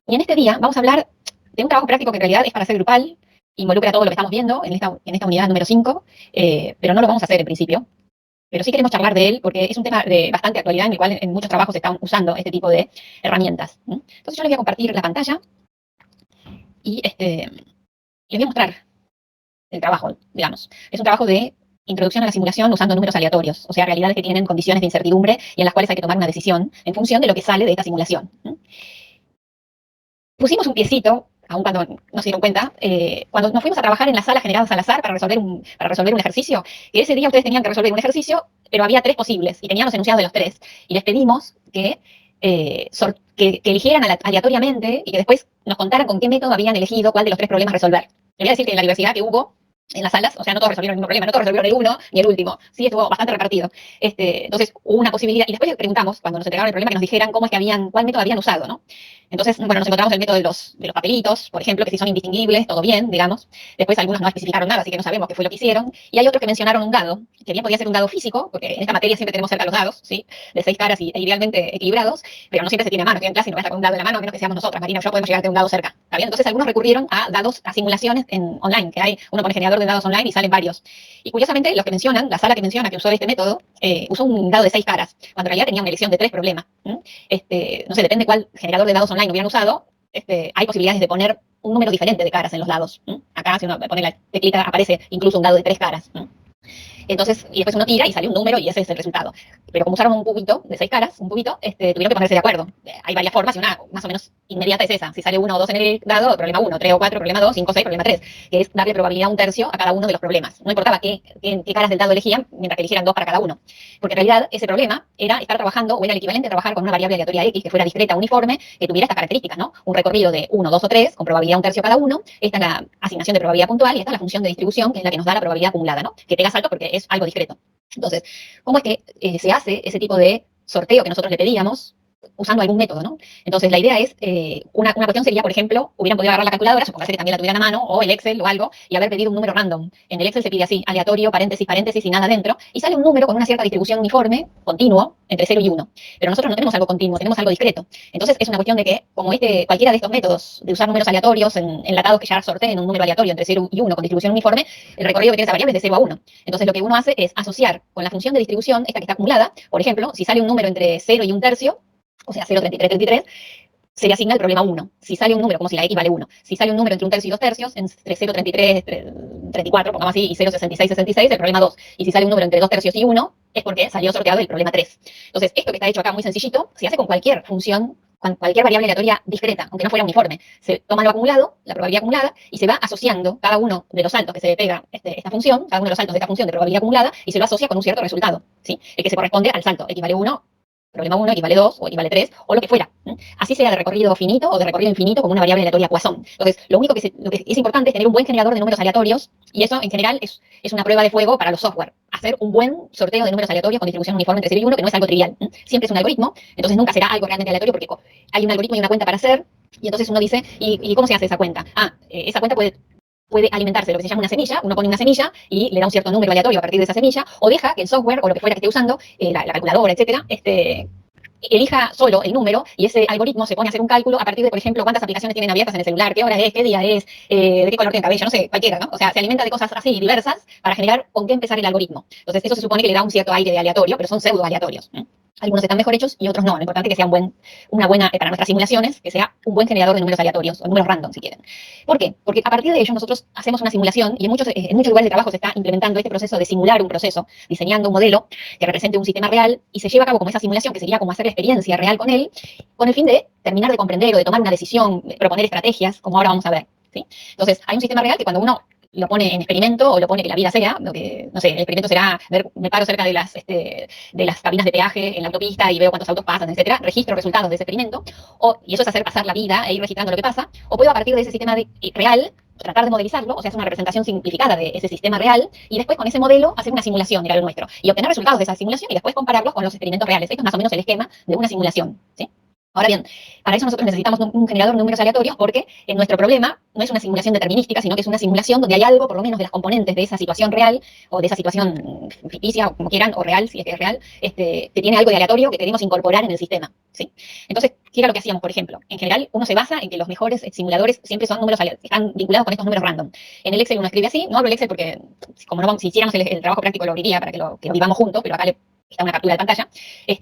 Y en este día vamos a hablar de un trabajo práctico que en realidad es para hacer grupal, involucra todo lo que estamos viendo en esta unidad número 5, pero no lo vamos a hacer en principio. Pero sí queremos charlar de él porque es un tema de bastante actualidad en el cual en muchos trabajos se están usando este tipo de herramientas. Entonces yo les voy a compartir la pantalla y les voy a mostrar el trabajo, digamos. Es un trabajo de introducción a la simulación usando números aleatorios, o sea, realidades que tienen condiciones de incertidumbre y en las cuales hay que tomar una decisión en función de lo que sale de esta simulación. Pusimos un piecito, aun cuando no se dieron cuenta, cuando nos fuimos a trabajar en las salas generadas al azar para resolver un ejercicio, que ese día ustedes tenían que resolver un ejercicio, pero había 3 posibles y teníamos enunciados de los 3. Y les pedimos que eligieran aleatoriamente y que después nos contaran con qué método habían elegido cuál de los 3 problemas resolver. Les voy a decir que en la diversidad que hubo en las salas, o sea, no todos resolvieron el mismo problema, no todos resolvieron el uno ni el último, sí estuvo bastante repartido. Entonces hubo una posibilidad, y después les preguntamos, cuando nos entregaron el problema, que nos dijeran cómo es que cuál método habían usado, ¿no? Entonces, bueno, nos encontramos el método de los papelitos, por ejemplo, que si son indistinguibles, todo bien, digamos. Después algunos no especificaron nada, así que no sabemos qué fue lo que hicieron. Y hay otros que mencionaron un dado, que bien podía ser un dado físico, porque en esta materia siempre tenemos cerca los dados, ¿sí? De 6 caras e idealmente equilibrados, pero no siempre se tiene a mano. Estoy en clase y no voy a estar con un dado en la mano, a menos que seamos nosotras, Marina o yo podemos llegar a tener un dado cerca. ¿Está bien? Entonces algunos recurrieron a dados, a simulaciones online, que hay, uno pone generador de dados online y salen varios. Y curiosamente, los que mencionan, la sala que menciona que usó este método, usó un dado de 6 caras, cuando en realidad tenía una elección de 3 problemas. No sé, depende cuál generador de dados online hubieran usado, hay posibilidades de poner un número diferente de caras en los dados. Acá, si uno pone la teclita, aparece incluso un dado de 3 caras. Entonces, y después uno tira y sale un número y ese es el resultado. Pero como usaron un cubito de 6 caras, tuvieron que ponerse de acuerdo. Hay varias formas y una más o menos inmediata es esa. Si sale 1 o 2 en el dado, problema 1, 3 o 4, problema 2, 5 o 6, problema 3, que es darle probabilidad 1/3 a cada uno de los problemas. No importaba qué caras del dado elegían, mientras que eligieran 2 para cada uno. Porque en realidad ese problema era estar trabajando, o era el equivalente a trabajar con una variable aleatoria X que fuera discreta, uniforme, que tuviera estas características, ¿no? Un recorrido de 1, 2 o 3, con probabilidad 1/3 cada uno. Esta es la asignación de probabilidad puntual y esta es la función de distribución, que es la que nos da la probabilidad acumulada, ¿no? Que pega salto porque es algo discreto. Entonces, ¿cómo es que se hace ese tipo de sorteo que nosotros le pedíamos usando algún método, ¿no? Entonces, la idea es, una cuestión sería, por ejemplo, hubieran podido agarrar la calculadora, supongo que también la tuvieran a mano, o el Excel o algo, y haber pedido un número random. En el Excel se pide así, aleatorio, paréntesis, paréntesis y nada dentro, y sale un número con una cierta distribución uniforme, continuo, entre 0 y 1. Pero nosotros no tenemos algo continuo, tenemos algo discreto. Entonces, es una cuestión de que, como cualquiera de estos métodos de usar números aleatorios enlatados que ya sorteen un número aleatorio entre 0 y 1 con distribución uniforme, el recorrido que tiene esa variable es de 0 a 1. Entonces, lo que uno hace es asociar con la función de distribución, esta que está acumulada, por ejemplo, si sale un número entre 0 y 1/3, o sea, 0,3333, se le asigna el problema 1. Si sale un número, como si la X vale 1, si sale un número entre 1/3 y 2/3, entre 0,33, 34, pongamos así, y 0,66, 66, el problema 2. Y si sale un número entre 2/3 y 1, es porque salió sorteado el problema 3. Entonces, esto que está hecho acá muy sencillito, se hace con cualquier función, con cualquier variable aleatoria discreta, aunque no fuera uniforme. Se toma lo acumulado, la probabilidad acumulada, y se va asociando cada uno de los saltos que se le pega esta función, cada uno de los saltos de esta función de probabilidad acumulada, y se lo asocia con un cierto resultado, ¿sí? El que se corresponde al salto X vale 1, problema 1, equivale 2 o equivale 3 o lo que fuera. Así sea de recorrido finito o de recorrido infinito como una variable aleatoria Poisson. Entonces, lo que es importante es tener un buen generador de números aleatorios y eso en general es una prueba de fuego para los software. Hacer un buen sorteo de números aleatorios con distribución uniforme entre 0 y 1, que no es algo trivial. Siempre es un algoritmo, entonces nunca será algo realmente aleatorio porque hay un algoritmo y una cuenta para hacer y entonces uno dice, ¿y cómo se hace esa cuenta? Esa cuenta puede alimentarse de lo que se llama una semilla, uno pone una semilla y le da un cierto número aleatorio a partir de esa semilla, o deja que el software o lo que fuera que esté usando, la calculadora, etcétera, elija solo el número y ese algoritmo se pone a hacer un cálculo a partir de, por ejemplo, cuántas aplicaciones tienen abiertas en el celular, qué hora es, qué día es, de qué color tiene el cabello, no sé, cualquiera, ¿no? O sea, se alimenta de cosas así diversas para generar con qué empezar el algoritmo. Entonces, eso se supone que le da un cierto aire de aleatorio, pero son pseudo aleatorios. Algunos están mejor hechos y otros no. Lo importante es que sea una buena, para nuestras simulaciones, que sea un buen generador de números aleatorios, o números random, si quieren. ¿Por qué? Porque a partir de ello nosotros hacemos una simulación y en muchos lugares de trabajo se está implementando este proceso de simular un proceso, diseñando un modelo que represente un sistema real y se lleva a cabo como esa simulación, que sería como hacer la experiencia real con él, con el fin de terminar de comprender o de tomar una decisión, de proponer estrategias, como ahora vamos a ver, ¿sí? Entonces, hay un sistema real que cuando uno lo pone en experimento o lo pone que la vida sea, lo que, no sé, el experimento será me paro cerca de las cabinas de peaje en la autopista y veo cuántos autos pasan, etcétera, registro resultados de ese experimento, y eso es hacer pasar la vida e ir registrando lo que pasa, o puedo a partir de ese sistema real tratar de modelizarlo, o sea, hacer una representación simplificada de ese sistema real y después con ese modelo hacer una simulación de lo nuestro y obtener resultados de esa simulación y después compararlos con los experimentos reales. Esto es más o menos el esquema de una simulación, ¿sí? Ahora bien, para eso nosotros necesitamos un generador de números aleatorios porque en nuestro problema no es una simulación determinística, sino que es una simulación donde hay algo, por lo menos de las componentes de esa situación real o de esa situación ficticia, o como quieran, o real, si es que es real, que tiene algo de aleatorio que queremos incorporar en el sistema, ¿sí? Entonces, ¿qué era lo que hacíamos, por ejemplo? En general, uno se basa en que los mejores simuladores siempre son números están vinculados con estos números random. En el Excel uno escribe así, no hablo el Excel porque, como no vamos, si hiciéramos el trabajo práctico lo abriría para que lo vivamos juntos, pero acá está una captura de pantalla,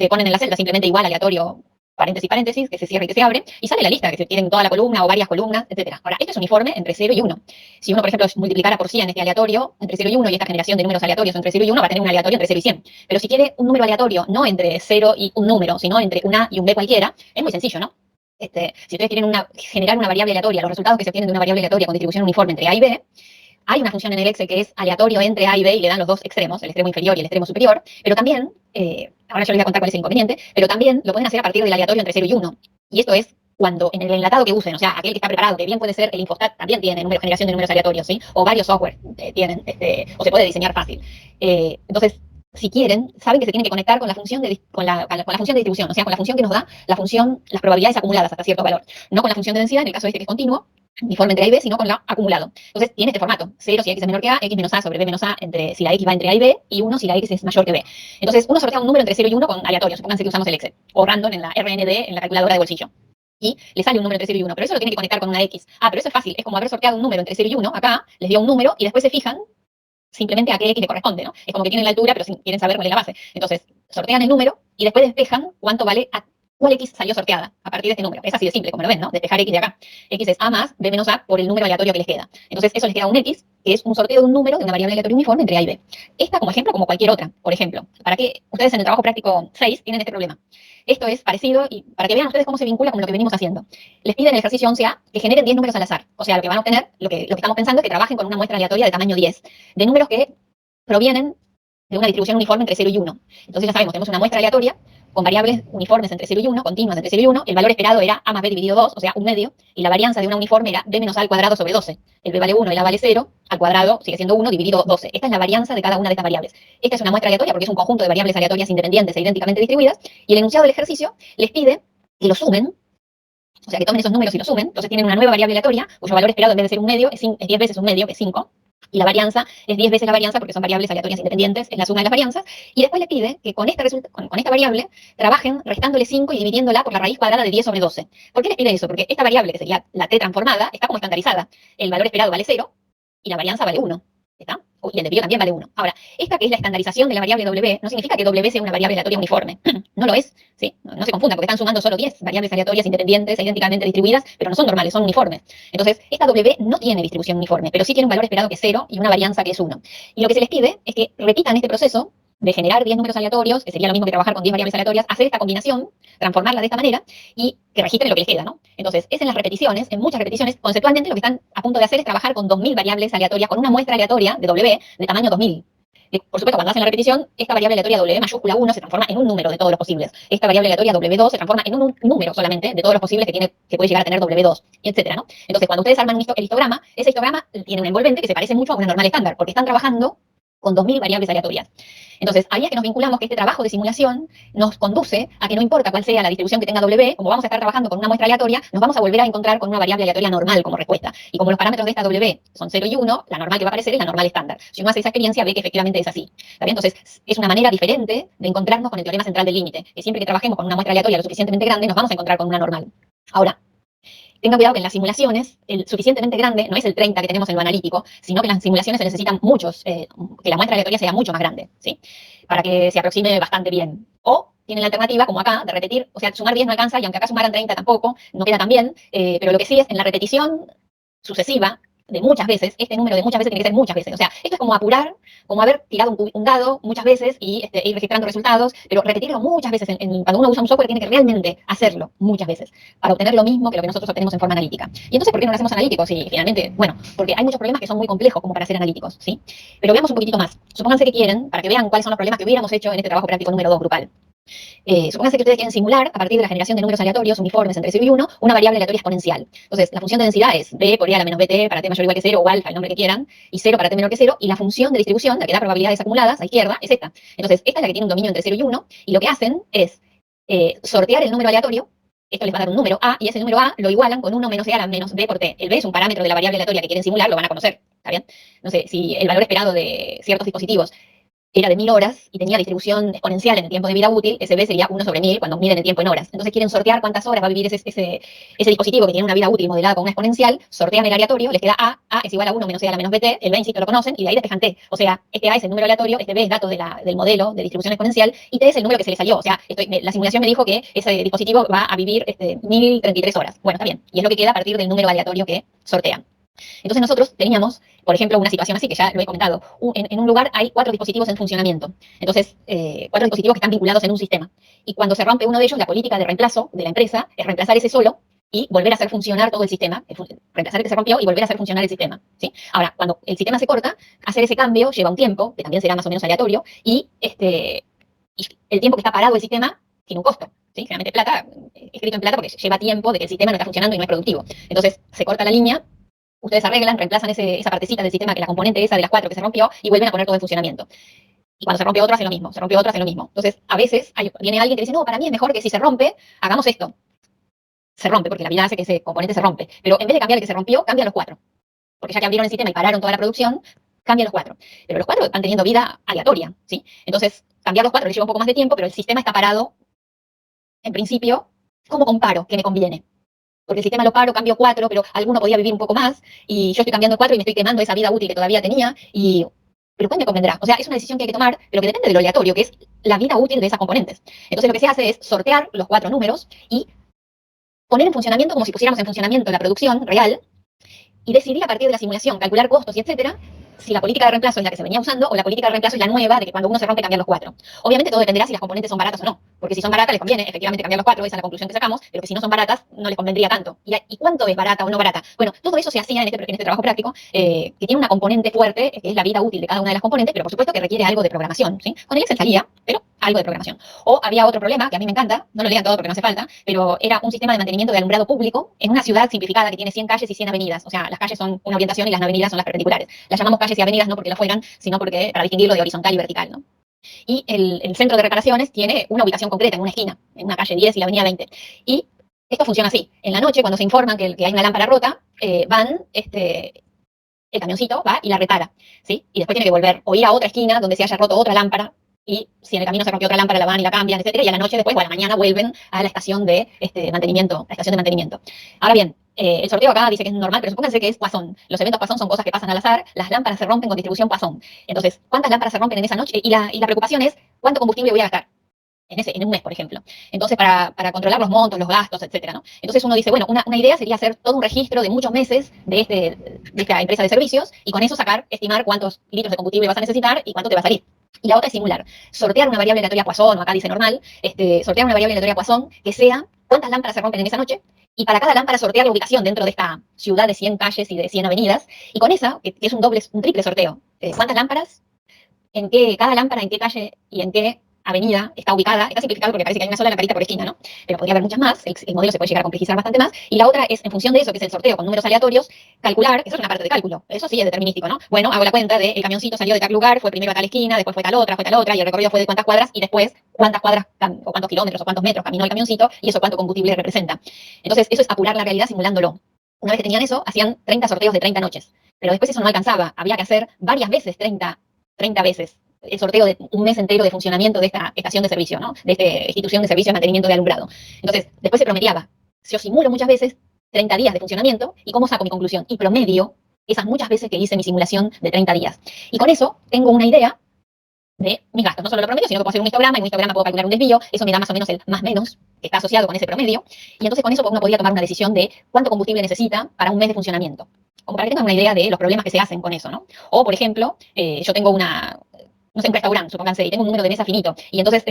ponen en la celda simplemente igual aleatorio paréntesis, paréntesis, que se cierra y que se abre, y sale la lista, que se tienen toda la columna o varias columnas, etcétera. Ahora, esto es uniforme entre 0 y 1. Si uno, por ejemplo, multiplicara por 100 este aleatorio entre 0 y 1 y esta generación de números aleatorios entre 0 y 1, va a tener un aleatorio entre 0 y 100. Pero si quiere un número aleatorio no entre 0 y un número, sino entre un A y un B cualquiera, es muy sencillo, ¿no? Si ustedes quieren generar una variable aleatoria, los resultados que se obtienen de una variable aleatoria con distribución uniforme entre A y B, hay una función en el Excel que es aleatorio entre A y B y le dan los dos extremos, el extremo inferior y el extremo superior, pero también, ahora yo les voy a contar cuál es el inconveniente, pero también lo pueden hacer a partir del aleatorio entre 0 y 1. Y esto es cuando en el enlatado que usen, o sea, aquel que está preparado, que bien puede ser el Infostat, también tiene generación de números aleatorios, ¿sí? O varios software tienen, o se puede diseñar fácil. Entonces, si quieren, saben que se tienen que conectar con la función con la función de distribución, o sea, con la función que nos da la función, las probabilidades acumuladas hasta cierto valor. No con la función de densidad, en el caso que es continuo, uniforme entre A y B, sino con la acumulado. Entonces, tiene este formato. 0 si X es menor que A, X menos A sobre B menos A, si la X va entre A y B, y 1 si la X es mayor que B. Entonces, uno sortea un número entre 0 y 1 con aleatorio. Supónganse que usamos el Excel, o random en la RND, en la calculadora de bolsillo. Y le sale un número entre 0 y 1, pero eso lo tiene que conectar con una X. Pero eso es fácil. Es como haber sorteado un número entre 0 y 1, acá, les dio un número, y después se fijan simplemente a qué X le corresponde, ¿no? Es como que tienen la altura, pero quieren saber cuál es la base. Entonces, sortean el número, y después despejan cuánto vale cuál X salió sorteada a partir de este número. Es así de simple, como lo ven, ¿no? Despejar X de acá. X es A más B menos A por el número aleatorio que les queda. Entonces, eso les queda un X, que es un sorteo de un número de una variable aleatoria uniforme entre A y B. Esta como ejemplo, como cualquier otra. Por ejemplo, para que ustedes en el trabajo práctico 6 tienen este problema. Esto es parecido y para que vean ustedes cómo se vincula con lo que venimos haciendo. Les piden en el ejercicio 11A que generen 10 números al azar. O sea, lo que van a obtener, lo que estamos pensando es que trabajen con una muestra aleatoria de tamaño 10, de números que provienen de una distribución uniforme entre 0 y 1. Entonces ya sabemos, tenemos una muestra aleatoria con variables uniformes entre 0 y 1, continuas entre 0 y 1, el valor esperado era A más B dividido 2, o sea, un medio, y la varianza de una uniforme era B menos A al cuadrado sobre 12. El B vale 1 y el A vale 0, al cuadrado sigue siendo 1 dividido 12. Esta es la varianza de cada una de estas variables. Esta es una muestra aleatoria porque es un conjunto de variables aleatorias independientes e idénticamente distribuidas, y el enunciado del ejercicio les pide que lo sumen, o sea, que tomen esos números y los sumen. Entonces tienen una nueva variable aleatoria, cuyo valor esperado en vez de ser un medio es 10 veces un medio, que es 5. Y la varianza es 10 veces la varianza porque son variables aleatorias independientes, es la suma de las varianzas. Y después le pide que con esta variable trabajen restándole 5 y dividiéndola por la raíz cuadrada de 10 sobre 12. ¿Por qué les pide eso? Porque esta variable, que sería la t transformada, está como estandarizada. El valor esperado vale 0 y la varianza vale 1. ¿Está? Y el debido también vale 1. Ahora, esta que es la estandarización de la variable W, no significa que W sea una variable aleatoria uniforme. No lo es, ¿sí? No se confundan, porque están sumando solo 10 variables aleatorias independientes e idénticamente distribuidas, pero no son normales, son uniformes. Entonces, esta W no tiene distribución uniforme, pero sí tiene un valor esperado que es 0 y una varianza que es 1. Y lo que se les pide es que repitan este proceso de generar 10 números aleatorios, que sería lo mismo que trabajar con 10 variables aleatorias, hacer esta combinación, transformarla de esta manera y que registren lo que les queda, ¿no? Entonces, es en las repeticiones, en muchas repeticiones, conceptualmente lo que están a punto de hacer es trabajar con 2000 variables aleatorias, con una muestra aleatoria de W de tamaño 2000. Por supuesto, cuando hacen la repetición, esta variable aleatoria W mayúscula 1 se transforma en un número de todos los posibles. Esta variable aleatoria W2 se transforma en un número solamente de todos los posibles que puede llegar a tener W2, y etcétera, ¿no? Entonces, cuando ustedes arman el histograma, ese histograma tiene un envolvente que se parece mucho a una normal estándar, porque están trabajando con 2000 variables aleatorias. Entonces, ahí es que nos vinculamos que este trabajo de simulación nos conduce a que no importa cuál sea la distribución que tenga W, como vamos a estar trabajando con una muestra aleatoria, nos vamos a volver a encontrar con una variable aleatoria normal como respuesta. Y como los parámetros de esta W son 0 y 1, la normal que va a aparecer es la normal estándar. Si uno hace esa experiencia, ve que efectivamente es así. ¿Está bien? Entonces, es una manera diferente de encontrarnos con el teorema central del límite, que siempre que trabajemos con una muestra aleatoria lo suficientemente grande, nos vamos a encontrar con una normal. Ahora, tengan cuidado que en las simulaciones, el suficientemente grande no es el 30 que tenemos en lo analítico, sino que en las simulaciones se necesitan muchos, que la muestra aleatoria sea mucho más grande, ¿sí? Para que se aproxime bastante bien. O tienen la alternativa, como acá, de repetir, o sea, sumar 10 no alcanza, y aunque acá sumaran 30 tampoco, no queda tan bien, pero lo que sí es en la repetición sucesiva, de muchas veces, este número de muchas veces tiene que ser muchas veces. O sea, esto es como apurar, como haber tirado un dado muchas veces y ir registrando resultados, pero repetirlo muchas veces. Cuando uno usa un software tiene que realmente hacerlo muchas veces para obtener lo mismo que lo que nosotros obtenemos en forma analítica. Y entonces, ¿por qué no lo hacemos analíticos? Y finalmente, bueno, porque hay muchos problemas que son muy complejos como para ser analíticos, ¿sí? Pero veamos un poquitito más. Supónganse que quieren, para que vean cuáles son los problemas que hubiéramos hecho en este trabajo práctico número 2 grupal. Supónganse que ustedes quieren simular, a partir de la generación de números aleatorios uniformes entre 0 y 1, una variable aleatoria exponencial. Entonces, la función de densidad es b por i a la menos bt para t mayor o igual que 0 o alfa, el nombre que quieran, y 0 para t menor que 0, y la función de distribución, la que da probabilidades acumuladas a izquierda, es esta. Entonces, esta es la que tiene un dominio entre 0 y 1, y lo que hacen es sortear el número aleatorio esto les va a dar un número A, y ese número A lo igualan con 1 menos E a la menos B por T. El B es un parámetro de la variable aleatoria que quieren simular, lo van a conocer, ¿está bien? No sé, si el valor esperado de ciertos dispositivos era de 1000 horas y tenía distribución exponencial en el tiempo de vida útil, ese B sería 1/1000 cuando miden el tiempo en horas. Entonces quieren sortear cuántas horas va a vivir ese dispositivo que tiene una vida útil modelada con una exponencial, sortean el aleatorio, les queda A es igual a 1 menos E a la menos BT, el B, insisto, lo conocen, y de ahí despejan T. O sea, este A es el número aleatorio, este B es dato del modelo de distribución exponencial, y T es el número que se le salió. O sea, la simulación me dijo que ese dispositivo va a vivir 1033 horas. Bueno, está bien. Y es lo que queda a partir del número aleatorio que sortean. Entonces nosotros teníamos, por ejemplo, una situación así, que ya lo he comentado. En un lugar hay 4 dispositivos en funcionamiento. Entonces, 4 dispositivos que están vinculados en un sistema. Y cuando se rompe uno de ellos, la política de reemplazo de la empresa es reemplazar ese solo y volver a hacer funcionar todo el sistema. Reemplazar el que se rompió y volver a hacer funcionar el sistema, ¿sí? Ahora, cuando el sistema se corta, hacer ese cambio lleva un tiempo, que también será más o menos aleatorio, y el tiempo que está parado el sistema tiene un costo, ¿sí? Generalmente plata, escrito en plata porque lleva tiempo de que el sistema no está funcionando y no es productivo. Entonces, se corta la línea. Ustedes arreglan, reemplazan esa partecita del sistema, que la componente esa de las 4 que se rompió, y vuelven a poner todo en funcionamiento. Y cuando se rompe otro, hacen lo mismo. Se rompió otro, hacen lo mismo. Entonces, a veces viene alguien que dice, no, para mí es mejor que si se rompe, hagamos esto. Se rompe, porque la vida hace que ese componente se rompe. Pero en vez de cambiar el que se rompió, cambian los 4. Porque ya que abrieron el sistema y pararon toda la producción, cambian los 4. Pero los 4 están teniendo vida aleatoria, ¿sí? Entonces, cambiar los 4 les lleva un poco más de tiempo, pero el sistema está parado, en principio. ¿Cómo comparo? ¿Qué me conviene? Porque el sistema lo paro, cambio 4, pero alguno podía vivir un poco más, y yo estoy cambiando 4 y me estoy quemando esa vida útil que todavía tenía, pero ¿cuál me convendrá? O sea, es una decisión que hay que tomar, pero que depende de lo aleatorio, que es la vida útil de esas componentes. Entonces lo que se hace es sortear los 4 números y poner en funcionamiento como si pusiéramos en funcionamiento la producción real, y decidir a partir de la simulación, calcular costos y etcétera, si la política de reemplazo es la que se venía usando o la política de reemplazo es la nueva de que cuando uno se rompe cambiar los 4. Obviamente todo dependerá si las componentes son baratas o no, porque si son baratas les conviene efectivamente cambiar los 4, esa es la conclusión que sacamos, pero que si no son baratas no les convendría tanto. ¿Y cuánto es barata o no barata? Bueno, todo eso se hacía en este trabajo práctico, que tiene una componente fuerte, que es la vida útil de cada una de las componentes, pero por supuesto que requiere algo de programación, ¿sí? Con el Excel salía, pero algo de programación. O había otro problema, que a mí me encanta, no lo lean todo porque no hace falta, pero era un sistema de mantenimiento de alumbrado público en una ciudad simplificada que tiene 100 calles y 100 avenidas. O sea, las calles son una orientación y las avenidas son las perpendiculares. Las llamamos calles y avenidas no porque lo fueran, sino porque para distinguirlo de horizontal y vertical, ¿no? Y el centro de reparaciones tiene una ubicación concreta en una esquina, en una calle 10 y la avenida 20. Y esto funciona así. En la noche, cuando se informan que hay una lámpara rota, el camioncito va y la repara, ¿sí? Y después tiene que volver o ir a otra esquina donde se haya roto otra lámpara, y si en el camino se rompió otra lámpara, la van y la cambian, etcétera, y a la noche después o a la mañana vuelven a la estación de mantenimiento, Ahora bien, el sorteo acá dice que es normal, pero supónganse que es Poisson. Los eventos Poisson son cosas que pasan al azar, las lámparas se rompen con distribución Poisson. Entonces, ¿cuántas lámparas se rompen en esa noche? Y la preocupación es, ¿cuánto combustible voy a gastar? En un mes, por ejemplo. Entonces, para controlar los montos, los gastos, etcétera, ¿no? Entonces uno dice, bueno, una idea sería hacer todo un registro de muchos meses de esta empresa de servicios, y con eso estimar cuántos litros de combustible vas a necesitar y cuánto te va a salir. Y la otra es simular. Sortear una variable aleatoria Poisson, o acá dice normal, sortear una variable aleatoria Poisson que sea cuántas lámparas se rompen en esa noche, y para cada lámpara sortear la ubicación dentro de esta ciudad de 100 calles y de 100 avenidas, y con esa, que es un triple sorteo, cuántas lámparas, cada lámpara, en qué calle y en qué avenida está ubicada. Está simplificado porque parece que hay una sola lamparita por esquina, ¿no? Pero podría haber muchas más, el modelo se puede llegar a complejizar bastante más, y la otra es, en función de eso, que es el sorteo con números aleatorios, calcular, eso es una parte de cálculo, eso sí es determinístico, ¿no? Bueno, hago la cuenta de el camioncito salió de tal lugar, fue primero a tal esquina, después fue tal otra, y el recorrido fue de cuántas cuadras, y después cuántas cuadras, o cuántos kilómetros, o cuántos metros caminó el camioncito, y eso cuánto combustible representa. Entonces, eso es apurar la realidad simulándolo. Una vez que tenían eso, hacían 30 sorteos de 30 noches, pero después eso no alcanzaba, había que hacer varias veces 30 veces el sorteo de un mes entero de funcionamiento de esta estación de servicio, ¿no? De esta institución de servicio de mantenimiento de alumbrado. Entonces, después se promediaba. Yo simulo muchas veces 30 días de funcionamiento, ¿y cómo saco mi conclusión? Y promedio esas muchas veces que hice mi simulación de 30 días. Y con eso tengo una idea de mis gastos. No solo lo promedio, sino que puedo hacer un histograma, y un histograma puedo calcular un desvío, eso me da más o menos el más menos que está asociado con ese promedio, y entonces con eso uno podría tomar una decisión de cuánto combustible necesita para un mes de funcionamiento. Como para que tengan una idea de los problemas que se hacen con eso, ¿no? O, por ejemplo, yo tengo no sé, un restaurante, supónganse, y tengo un número de mesa finito, y entonces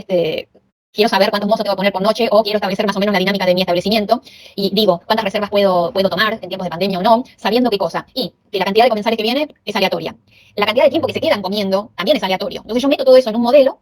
quiero saber cuántos mozos tengo que poner por noche, o quiero establecer más o menos la dinámica de mi establecimiento, y digo, cuántas reservas puedo tomar en tiempos de pandemia o no, sabiendo qué cosa, y que la cantidad de comensales que viene es aleatoria. La cantidad de tiempo que se quedan comiendo también es aleatorio. Entonces yo meto todo eso en un modelo,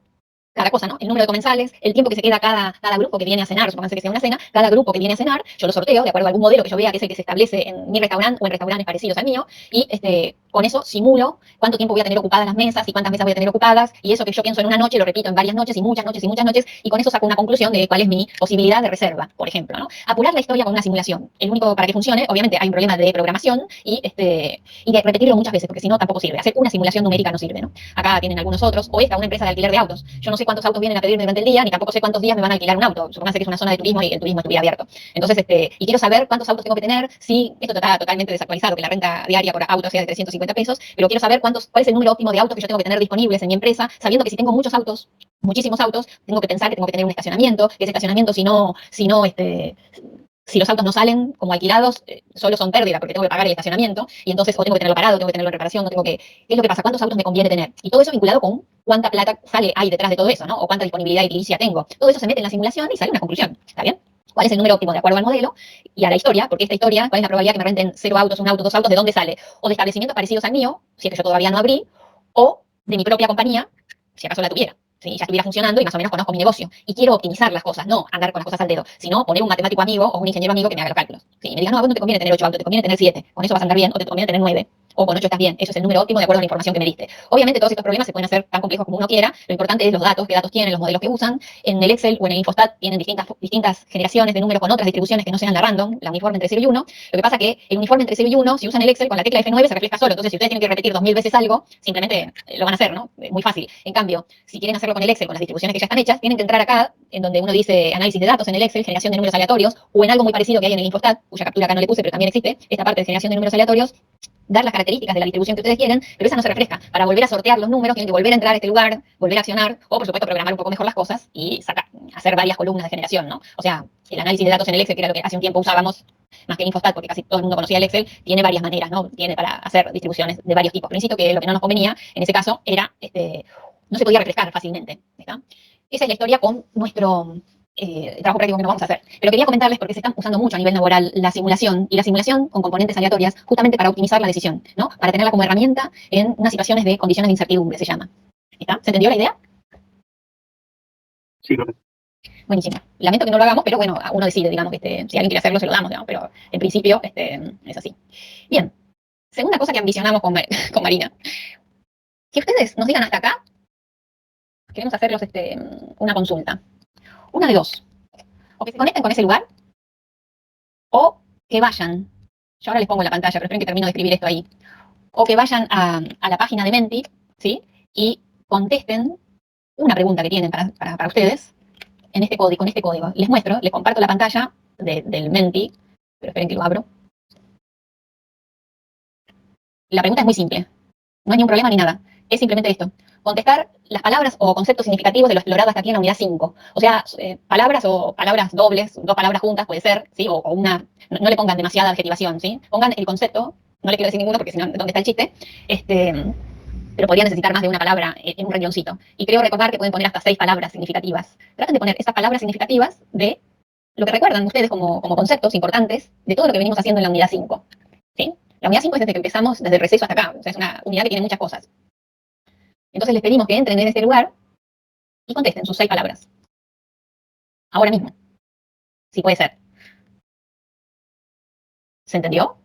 cada cosa, ¿no? El número de comensales, el tiempo que se queda cada grupo que viene a cenar, supónganse que sea una cena, cada grupo que viene a cenar, yo lo sorteo de acuerdo a algún modelo que yo vea que es el que se establece en mi restaurante o en restaurantes parecidos al mío, y con eso simulo cuánto tiempo voy a tener ocupadas las mesas y cuántas mesas voy a tener ocupadas, y eso que yo pienso en una noche lo repito en varias noches y muchas noches y muchas noches, y con eso saco una conclusión de cuál es mi posibilidad de reserva, por ejemplo, ¿no? Apurar la historia con una simulación. El único para que funcione, obviamente hay un problema de programación y de repetirlo muchas veces, porque si no tampoco sirve. Hacer una simulación numérica no sirve, ¿no? Acá tienen algunos otros, o esta, una empresa de alquiler de autos. Yo no sé cuántos autos vienen a pedirme durante el día, ni tampoco sé cuántos días me van a alquilar un auto. Supónganse que es una zona de turismo y el turismo estuviera abierto. Entonces, y quiero saber cuántos autos tengo que tener, si esto está totalmente desactualizado, que la renta diaria por auto sea de 350 pesos, pero quiero saber cuál es el número óptimo de autos que yo tengo que tener disponibles en mi empresa, sabiendo que si tengo muchos autos, muchísimos autos, tengo que pensar que tengo que tener un estacionamiento, que ese estacionamiento si los autos no salen como alquilados, solo son pérdida porque tengo que pagar el estacionamiento y entonces o tengo que tenerlo parado, tengo que tenerlo en reparación, ¿qué es lo que pasa? ¿Cuántos autos me conviene tener? Y todo eso vinculado con cuánta plata hay detrás de todo eso, ¿no? O cuánta disponibilidad edilicia tengo. Todo eso se mete en la simulación y sale una conclusión, ¿está bien? ¿Cuál es el número óptimo de acuerdo al modelo y a la historia? Porque esta historia, ¿cuál es la probabilidad que me renten 0 autos, 1 auto, 2 autos? ¿De dónde sale? O de establecimientos parecidos al mío, si es que yo todavía no abrí, o de mi propia compañía, si acaso la tuviera. Si ya estuviera funcionando y más o menos conozco mi negocio. Y quiero optimizar las cosas, no andar con las cosas al dedo, sino poner un matemático amigo o un ingeniero amigo que me haga los cálculos. Sí, y me diga, no, a vos no te conviene tener 8 autos, te conviene tener 7. Con eso vas a andar bien, o te conviene tener 9. O con 8 estás bien. Eso es el número óptimo de acuerdo a la información que me diste. Obviamente todos estos problemas se pueden hacer tan complejos como uno quiera. Lo importante es los datos, qué datos tienen, los modelos que usan. En el Excel o en el Infostat tienen distintas generaciones de números con otras distribuciones que no sean la random, la uniforme entre 0 y 1. Lo que pasa es que el uniforme entre 0 y 1, si usan el Excel con la tecla F9 se refleja solo. Entonces, si ustedes tienen que repetir 2000 veces algo, simplemente lo van a hacer, ¿no? Muy fácil. En cambio, si quieren hacerlo con el Excel, con las distribuciones que ya están hechas, tienen que entrar acá, en donde uno dice análisis de datos en el Excel, generación de números aleatorios, o en algo muy parecido que hay en el Infostat, cuya captura acá no le puse, pero también existe, esta parte de generación de números aleatorios, dar las características de la distribución que ustedes quieren, pero esa no se refresca. Para volver a sortear los números, tienen que volver a entrar a este lugar, volver a accionar, o por supuesto programar un poco mejor las cosas y hacer varias columnas de generación, ¿no? O sea, el análisis de datos en el Excel, que era lo que hace un tiempo usábamos, más que el Infostat, porque casi todo el mundo conocía el Excel, tiene varias maneras, ¿no? Tiene para hacer distribuciones de varios tipos. Pero insisto que lo que no nos convenía, en ese caso, era, no se podía refrescar fácilmente, ¿está? Esa es la historia con nuestro trabajo práctico que no vamos a hacer. Pero quería comentarles porque se están usando mucho a nivel laboral la simulación y la simulación con componentes aleatorias justamente para optimizar la decisión, ¿no? Para tenerla como herramienta en unas situaciones de condiciones de incertidumbre, se llama. ¿Está? ¿Se entendió la idea? Sí, profe. Buenísimo. Lamento que no lo hagamos, pero bueno, uno decide, digamos, que si alguien quiere hacerlo, se lo damos, digamos, pero en principio es así. Bien. Segunda cosa que ambicionamos con Marina. Que ustedes nos digan hasta acá, queremos hacerlos una consulta. Una de dos. O que se conecten con ese lugar, o que vayan. Yo ahora les pongo en la pantalla, pero esperen que termino de escribir esto ahí. O que vayan a la página de Menti, ¿sí? Y contesten una pregunta que tienen para ustedes con este código. Les muestro, les comparto la pantalla del Menti, pero esperen que lo abro. La pregunta es muy simple. No hay ni un problema ni nada. Es simplemente esto. Contestar las palabras o conceptos significativos de lo explorado hasta aquí en la unidad 5. O sea, palabras o palabras dobles, dos palabras juntas puede ser, ¿sí? O una, no le pongan demasiada adjetivación, ¿sí? Pongan el concepto, no le quiero decir ninguno porque si no, ¿dónde está el chiste? Pero podrían necesitar más de una palabra en un rengloncito. Y creo recordar que pueden poner hasta 6 palabras significativas. Traten de poner esas palabras significativas de lo que recuerdan ustedes como conceptos importantes de todo lo que venimos haciendo en la unidad 5. ¿Sí? La unidad 5 es desde que empezamos, desde el receso hasta acá. O sea, es una unidad que tiene muchas cosas. Entonces les pedimos que entren en este lugar y contesten sus 6 palabras. Ahora mismo. Si puede ser. ¿Se entendió?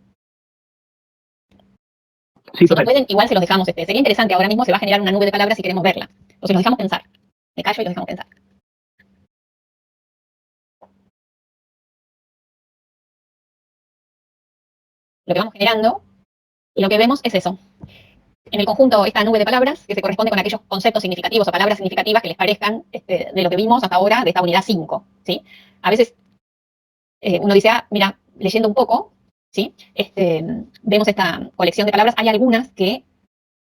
Sí, Si no profe. pueden, igual se los dejamos. Sería interesante, ahora mismo se va a generar una nube de palabras si queremos verla. Entonces los dejamos pensar. Me callo y los dejamos pensar. Lo que vamos generando y lo que vemos es eso. En el conjunto, esta nube de palabras que se corresponde con aquellos conceptos significativos o palabras significativas que les parezcan de lo que vimos hasta ahora de esta unidad 5. ¿Sí? A veces uno dice, mira, leyendo un poco, ¿sí? Vemos esta colección de palabras. Hay algunas que,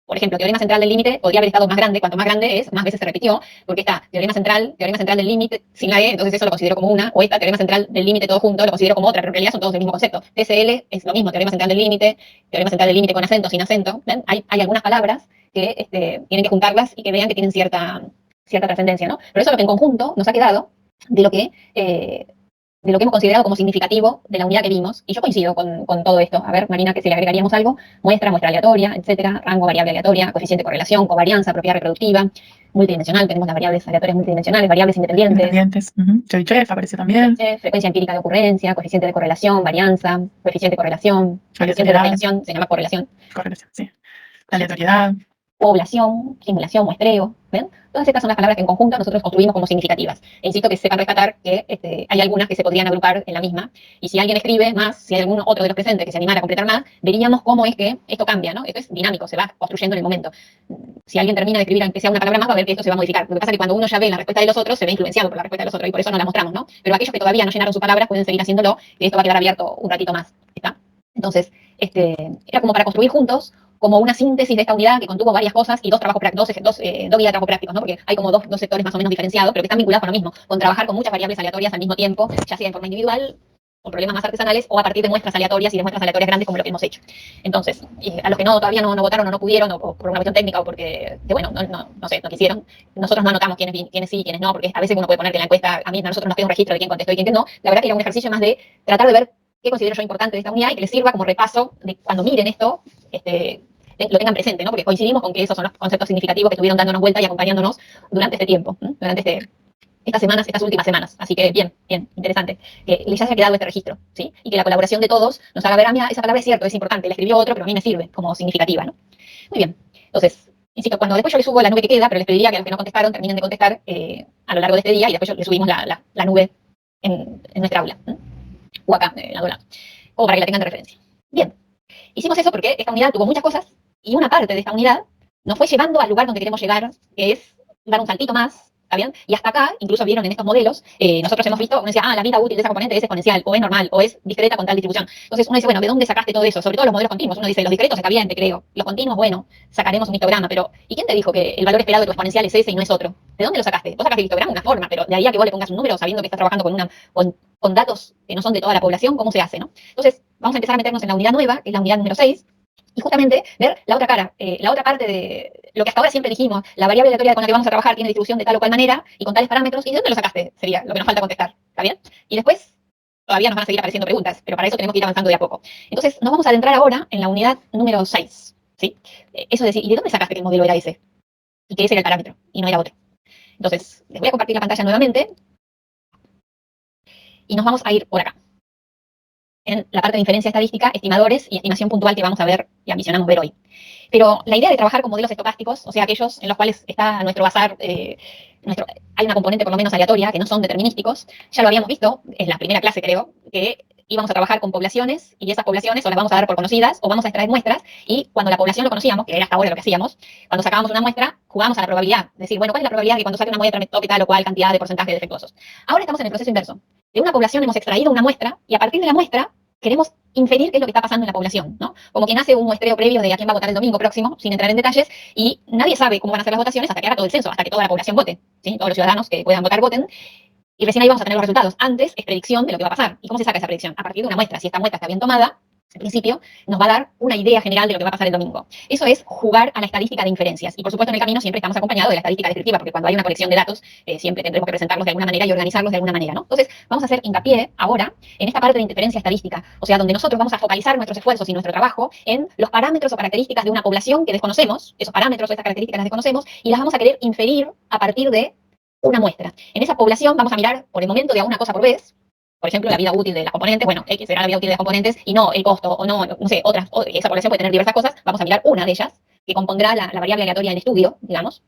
por ejemplo, teorema central del límite podría haber estado más grande. Cuanto más grande es, más veces se repitió, porque está teorema central del límite sin la E, entonces eso lo considero como una, o esta teorema central del límite todo junto, lo considero como otra, pero en realidad son todos el mismo concepto. TCL es lo mismo, teorema central del límite con acento, sin acento. ¿Ven? Hay algunas palabras que tienen que juntarlas y que vean que tienen cierta trascendencia, ¿no? Pero eso es lo que en conjunto nos ha quedado de lo que de lo que hemos considerado como significativo de la unidad que vimos, y yo coincido con todo esto. A ver, Marina, que si le agregaríamos algo, muestra aleatoria, etcétera, rango, variable aleatoria, coeficiente de correlación, covarianza, propiedad reproductiva, multidimensional, tenemos las variables aleatorias multidimensionales, variables independientes. Chebyshev aparece también. Frecuencia empírica de ocurrencia, coeficiente de correlación, varianza, coeficiente de correlación, coeficiente de correlación, se llama correlación. Correlación, sí. Aleatoriedad. Población, simulación, muestreo, ¿ven? Todas estas son las palabras que en conjunto nosotros construimos como significativas. E insisto que sepan rescatar que hay algunas que se podrían agrupar en la misma, y si alguien escribe más, si hay algún otro de los presentes que se animara a completar más, veríamos cómo es que esto cambia, ¿no? Esto es dinámico, se va construyendo en el momento. Si alguien termina de escribir aunque sea una palabra más, va a ver que esto se va a modificar. Lo que pasa es que cuando uno ya ve la respuesta de los otros, se ve influenciado por la respuesta de los otros, y por eso no la mostramos, ¿no? Pero aquellos que todavía no llenaron sus palabras pueden seguir haciéndolo, y esto va a quedar abierto un ratito más, ¿está? Entonces, era como para construir juntos como una síntesis de esta unidad que contuvo varias cosas y dos guías de trabajo prácticos, ¿no? Porque hay como dos sectores más o menos diferenciados, pero que están vinculados con lo mismo, con trabajar con muchas variables aleatorias al mismo tiempo, ya sea en forma individual, con problemas más artesanales, o a partir de muestras aleatorias y de muestras aleatorias grandes como lo que hemos hecho. Entonces, a los que todavía no votaron o no pudieron, o por una cuestión técnica, o porque, bueno, no sé, no quisieron, nosotros no anotamos quiénes sí y quiénes no, porque a veces uno puede poner que en la encuesta a nosotros nos queda un registro de quién contestó y quién no. La verdad que era un ejercicio más de tratar de ver qué considero yo importante de esta unidad y que les sirva como repaso de cuando miren esto, lo tengan presente, ¿no? Porque coincidimos con que esos son los conceptos significativos que estuvieron dándonos vuelta y acompañándonos durante este tiempo, durante estas últimas semanas. Así que bien, interesante. Que les haya quedado este registro, ¿sí? Y que la colaboración de todos nos haga ver, esa palabra es cierto, es importante, la escribió otro, pero a mí me sirve como significativa, ¿no? Muy bien. Entonces, insisto, cuando después yo les subo la nube que queda, pero les pediría que a los que no contestaron terminen de contestar a lo largo de este día, y después les subimos la nube en nuestra aula, o acá, lado a lado, como para que la tengan de referencia. Bien. Hicimos eso porque esta unidad tuvo muchas cosas, y una parte de esta unidad nos fue llevando al lugar donde queremos llegar, que es dar un saltito más, ¿está bien? Y hasta acá, incluso vieron en estos modelos, nosotros hemos visto, uno decía, la vida útil de esa componente es exponencial, o es normal, o es discreta con tal distribución. Entonces uno dice, bueno, ¿de dónde sacaste todo eso? Sobre todo los modelos continuos. Uno dice, los discretos está bien, te creo. Los continuos, bueno, sacaremos un histograma, pero ¿y quién te dijo que el valor esperado de tu exponencial es ese y no es otro? ¿De dónde lo sacaste? Vos sacaste el histograma, una forma, pero de ahí a que vos le pongas un número sabiendo que estás trabajando con datos que no son de toda la población, ¿cómo se hace, no? Entonces, vamos a empezar a meternos en la unidad nueva, que es la unidad número 6, y justamente ver la otra cara, la otra parte de lo que hasta ahora siempre dijimos, la variable aleatoria con la que vamos a trabajar tiene distribución de tal o cual manera y con tales parámetros, ¿y de dónde lo sacaste? Sería lo que nos falta contestar, ¿está bien? Y después todavía nos van a seguir apareciendo preguntas, pero para eso tenemos que ir avanzando de a poco. Entonces, nos vamos a adentrar ahora en la unidad número 6, ¿sí? Eso es decir, ¿y de dónde sacaste que el modelo era ese? Y que ese era el parámetro, y no era otro. Entonces, les voy a compartir la pantalla nuevamente, y nos vamos a ir por acá, en la parte de inferencia estadística, estimadores y estimación puntual que vamos a ver y ambicionamos ver hoy. Pero la idea de trabajar con modelos estocásticos, o sea, aquellos en los cuales está nuestro bazar, hay una componente por lo menos aleatoria, que no son determinísticos, ya lo habíamos visto en la primera clase, creo, que íbamos a trabajar con poblaciones, y esas poblaciones o las vamos a dar por conocidas, o vamos a extraer muestras, y cuando la población lo conocíamos, que era hasta ahora lo que hacíamos, cuando sacábamos una muestra, jugábamos a la probabilidad. Es decir, bueno, ¿cuál es la probabilidad de que cuando saque una muestra me toque tal o cual cantidad de porcentaje de defectuosos? Ahora estamos en el proceso inverso. De una población hemos extraído una muestra, y a partir de la muestra queremos inferir qué es lo que está pasando en la población, ¿no? Como quien hace un muestreo previo de a quién va a votar el domingo próximo, sin entrar en detalles, y nadie sabe cómo van a ser las votaciones hasta que haga todo el censo, hasta que toda la población vote, ¿sí? Todos los ciudadanos que puedan votar, voten, y recién ahí vamos a tener los resultados. Antes es predicción de lo que va a pasar. ¿Y cómo se saca esa predicción? A partir de una muestra. Si esta muestra está bien tomada, en principio, nos va a dar una idea general de lo que va a pasar el domingo. Eso es jugar a la estadística de inferencias. Y por supuesto en el camino siempre estamos acompañados de la estadística descriptiva, porque cuando hay una colección de datos, siempre tendremos que presentarlos de alguna manera y organizarlos de alguna manera, ¿no? Entonces, vamos a hacer hincapié ahora en esta parte de inferencia estadística, o sea, donde nosotros vamos a focalizar nuestros esfuerzos y nuestro trabajo en los parámetros o características de una población que desconocemos, esos parámetros o esas características las desconocemos, y las vamos a querer inferir a partir de una muestra. En esa población vamos a mirar por el momento de a una cosa por vez. Por ejemplo, la vida útil de las componentes, bueno, X será la vida útil de las componentes y no el costo, o no sé, otras, esa población puede tener diversas cosas, vamos a mirar una de ellas, que compondrá la variable aleatoria del estudio, digamos.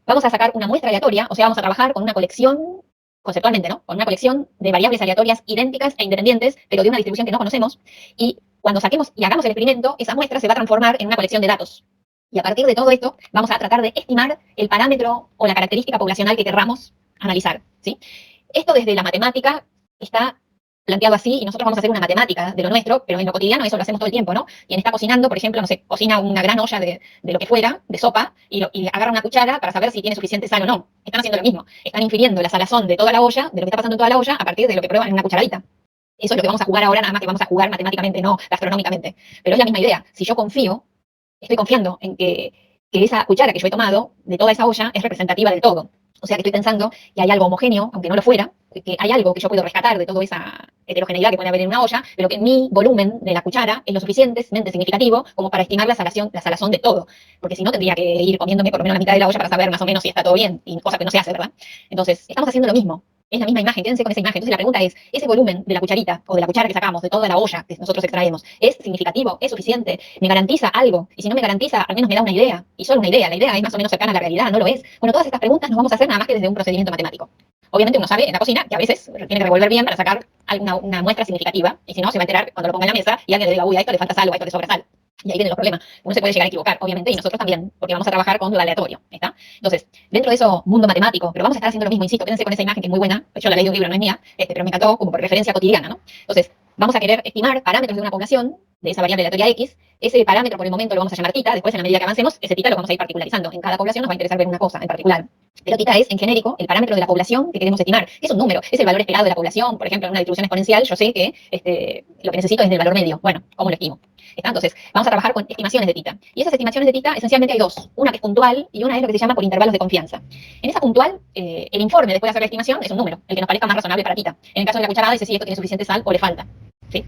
Vamos a sacar una muestra aleatoria, o sea, vamos a trabajar con una colección, conceptualmente, ¿no? Con una colección de variables aleatorias idénticas e independientes, pero de una distribución que no conocemos, y cuando saquemos y hagamos el experimento, esa muestra se va a transformar en una colección de datos. Y a partir de todo esto, vamos a tratar de estimar el parámetro o la característica poblacional que querramos analizar, ¿sí? Esto desde la matemática está planteado así, y nosotros vamos a hacer una matemática de lo nuestro, pero en lo cotidiano eso lo hacemos todo el tiempo, ¿no? Quien está cocinando, por ejemplo, no sé, cocina una gran olla de lo que fuera, de sopa, y agarra una cuchara para saber si tiene suficiente sal o no. Están haciendo lo mismo. Están infiriendo la salazón de toda la olla, de lo que está pasando en toda la olla, a partir de lo que prueban en una cucharadita. Eso es lo que vamos a jugar ahora, nada más que vamos a jugar matemáticamente, no gastronómicamente. Pero es la misma idea. Si yo confío, estoy confiando en que esa cuchara que yo he tomado de toda esa olla es representativa del todo. O sea que estoy pensando que hay algo homogéneo, aunque no lo fuera, que hay algo que yo puedo rescatar de toda esa heterogeneidad que puede haber en una olla, pero que mi volumen de la cuchara es lo suficientemente significativo como para estimar la salazón de todo. Porque si no, tendría que ir comiéndome por lo menos la mitad de la olla para saber más o menos si está todo bien, y cosa que no se hace, ¿verdad? Entonces, estamos haciendo lo mismo. Es la misma imagen, quédense con esa imagen. Entonces la pregunta es, ¿ese volumen de la cucharita o de la cuchara que sacamos, de toda la olla que nosotros extraemos, es significativo? ¿Es suficiente? ¿Me garantiza algo? Y si no me garantiza, al menos me da una idea. Y solo una idea. La idea es más o menos cercana a la realidad, ¿no lo es? Bueno, todas estas preguntas nos vamos a hacer nada más que desde un procedimiento matemático. Obviamente uno sabe en la cocina que a veces tiene que revolver bien para sacar una muestra significativa, y si no, se va a enterar cuando lo ponga en la mesa y alguien le diga, uy, a esto le falta sal o a esto le sobra sal. Y ahí vienen los problemas. Uno se puede llegar a equivocar, obviamente, y nosotros también, porque vamos a trabajar con lo aleatorio, ¿está? Entonces, dentro de eso, mundo matemático, pero vamos a estar haciendo lo mismo, insisto, quédense con esa imagen que es muy buena, yo la leí de un libro, no es mía, pero me encantó como por referencia cotidiana, ¿no? Entonces, vamos a querer estimar parámetros de una población, de esa variable aleatoria X, ese parámetro por el momento lo vamos a llamar tita, después en la medida que avancemos, ese tita lo vamos a ir particularizando. En cada población nos va a interesar ver una cosa en particular. Pero tita es, en genérico, el parámetro de la población que queremos estimar. Es un número, es el valor esperado de la población. Por ejemplo, en una distribución exponencial, yo sé que lo que necesito es del valor medio. Bueno, ¿cómo lo estimo? ¿Está? Entonces, vamos a trabajar con estimaciones de tita. Y esas estimaciones de tita, esencialmente hay dos. Una que es puntual y una es lo que se llama por intervalos de confianza. En esa puntual, el informe después de hacer la estimación es un número, el que nos parezca más razonable para tita. En el caso de la cucharada, dice si esto tiene suficiente sal o le falta. ¿Sí?